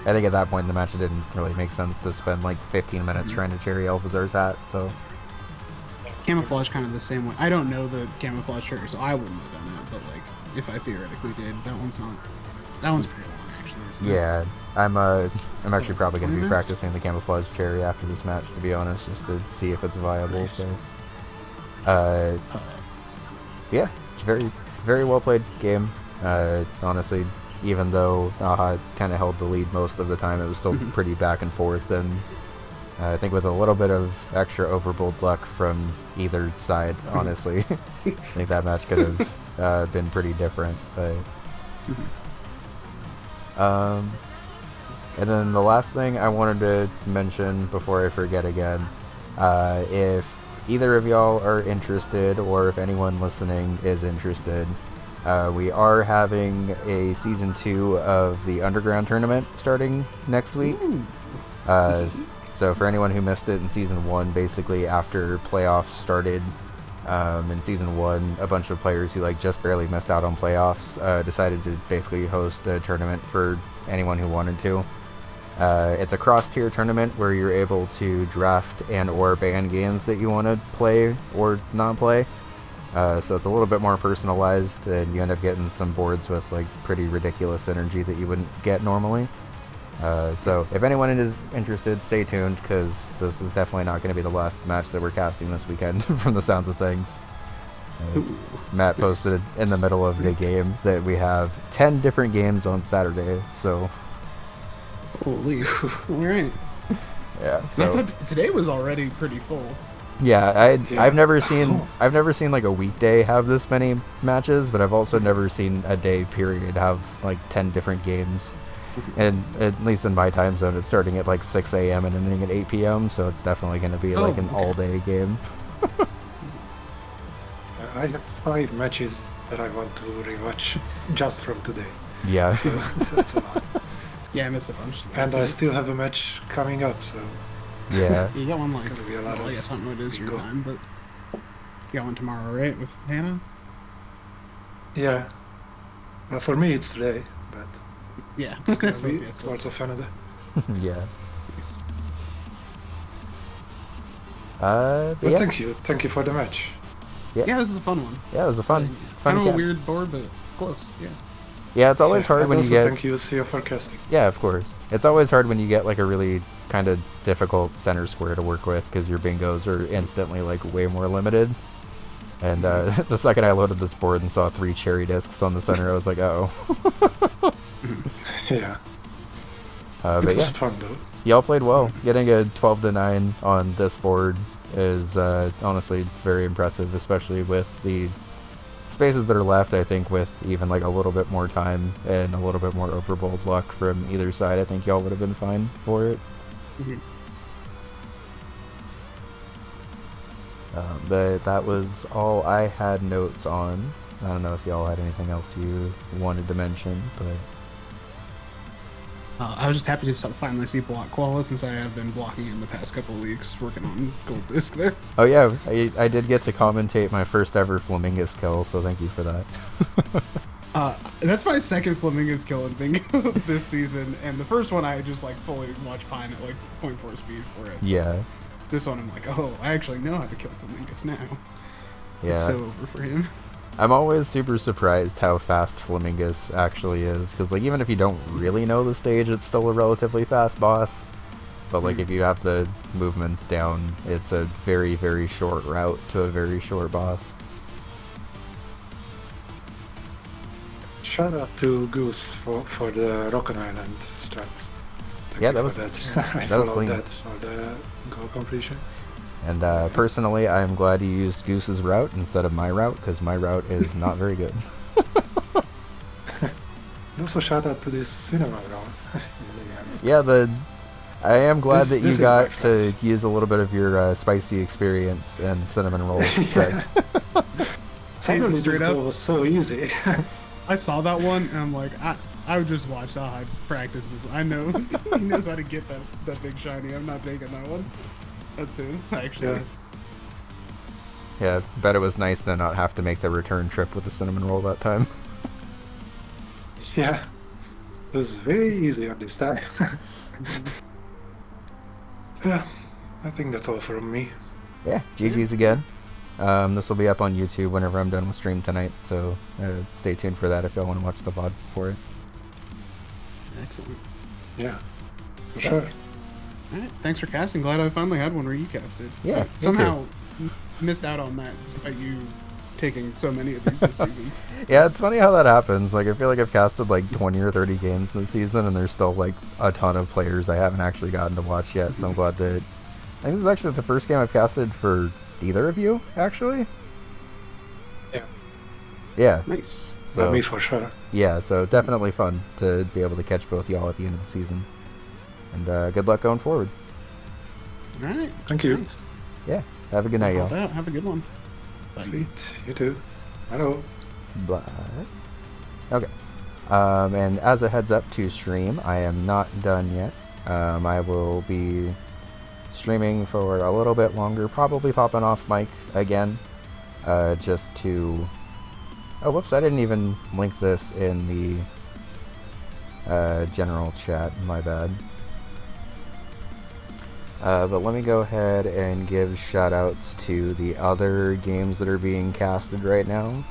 I think at that point in the match it didn't really make sense to spend like 15 minutes trying to cherry Alphazar's hat, so... Camouflage kind of the same way. I don't know the camouflage cherry, so I wouldn't have done it, but like, if I theoretically did, that one's pretty long, actually. It's So. Yeah, I'm actually probably going to be 20 minutes? practicing the camouflage cherry after this match, to be honest, just to see if it's viable. Nice. So, yeah, very, very well played game. Honestly, even though Aha kind of held the lead most of the time, it was still pretty back and forth, and I think with a little bit of extra overbold luck from either side, honestly, I think that match could have been pretty different. But and then the last thing I wanted to mention before I forget again, if either of y'all are interested, or if anyone listening is interested, we are having a Season 2 of the Underground Tournament starting next week. So for anyone who missed it in Season 1, basically after playoffs started in Season 1, a bunch of players who just barely missed out on playoffs decided to basically host a tournament for anyone who wanted to. It's a cross-tier tournament where you're able to draft and or ban games that you want to play or not play. So it's a little bit more personalized, and you end up getting some boards with pretty ridiculous energy that you wouldn't get normally. So if anyone is interested, stay tuned, because this is definitely not going to be the last match that we're casting this weekend from the sounds of things. Matt posted in the middle of the game that we have 10 different games on Saturday, so Holy. Alright. yeah. So Today was already pretty full. yeah, I've never seen a weekday have this many matches, but I've also never seen a day period have 10 different games. And at least in my time zone, it's starting at 6 a.m. and ending at 8 p.m. So it's definitely going to be an all-day game. I have 5 matches that I want to rewatch just from today. Yeah. So that's a lot. Yeah, I missed a bunch. And I still have a match coming up, so Yeah. You got one Gonna be a lot well, I of guess I don't know what it is your bingo. time, but you got one tomorrow, right, with Hannah? yeah. Well, for me it's today, but Yeah, it's gonna that's be yes. towards of Canada. Yeah. Nice. But But yeah. thank you for the match. Yeah, this is a fun one. Yeah, it was a fun Kind of a cast. weird board, but close. Yeah. Yeah, it's always hard and when you also get. thank you, Sia, for casting. Yeah, of course. It's always hard when you get a really kind of difficult center square to work with, because your bingos are instantly way more limited. And the second I loaded this board and saw 3 cherry discs on the center, I was like, oh. Yeah. But It was yeah, fun though. y'all played well. Getting a 12-9 on this board is honestly very impressive, especially with the spaces that are left. I think with even a little bit more time and a little bit more overbold luck from either side, I think y'all would have been fine for it. Mhm. But that was all I had notes on. I don't know if y'all had anything else you wanted to mention, but I was just happy to finally see block koala, since I have been blocking in the past couple of weeks working on gold disc there. oh yeah, I did get to commentate my first ever Flamingus kill, so thank you for that. That's my second Flamingus kill in Bingo this season, and the first one I just fully watched Pine at 0.4 speed for it. Yeah, This one I'm oh, I actually know how to kill Flamingus now. yeah. It's so over for him. I'm always super surprised how fast Flamingus actually is, because even if you don't really know the stage, it's still a relatively fast boss. But if you have the movements down, it's a very, very short route to a very short boss. Shout out to Goose for the Rock Island strat. Thank Yeah, you that for was- that. I that was followed clean. that for the goal completion. And personally, I'm glad you used Goose's route instead of my route, because my route is not very good. And also shout out to this cinnamon roll. Yeah, I am glad This- that you this is got my to use a little bit of your spicy experience and cinnamon roll trick. Suddenly this Straight up. goal was so easy. I saw that one, and I'm I would just watch how I practice this. I know he knows how to get that big shiny. I'm not taking that one. That's his, actually. Yeah. Yeah, bet it was nice to not have to make the return trip with the cinnamon roll that time. Yeah. It was very easy on this time. Yeah, I think that's all from me. Yeah, GG's again. This will be up on YouTube whenever I'm done with stream tonight, so stay tuned for that if y'all want to watch the VOD for it. Excellent. Yeah, for sure. All right. Thanks for casting. Glad I finally had one where you casted. Yeah, I me somehow missed out on that despite you taking so many of these this season. Yeah, it's funny how that happens. Like, I feel like I've casted like 20 or 30 games this season, and there's still like a ton of players I haven't actually gotten to watch yet. So I'm glad that. I think this is actually the first game I've casted for either of you, actually. Yeah. Yeah. Nice. So Me for sure. yeah, so definitely fun to be able to catch both y'all at the end of the season. And good luck going forward. All right. Thank you. Nice. Yeah. Have a good night, Called y'all. out. Have a good one. Bye. Sweet. You too. Hello. Bye. Okay. And as a heads up to stream, I am not done yet. I will be streaming for a little bit longer, probably popping off mic again, just to... Oh, whoops, I didn't even link this in the general chat, my bad. But let me go ahead and give shoutouts to the other games that are being casted right now.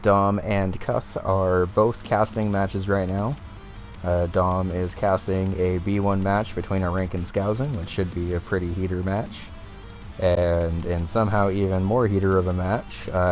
Dom and Cuth are both casting matches right now. Dom is casting a B1 match between a Rank and Skousen, which should be a pretty heater match. And in somehow even more heater of a match,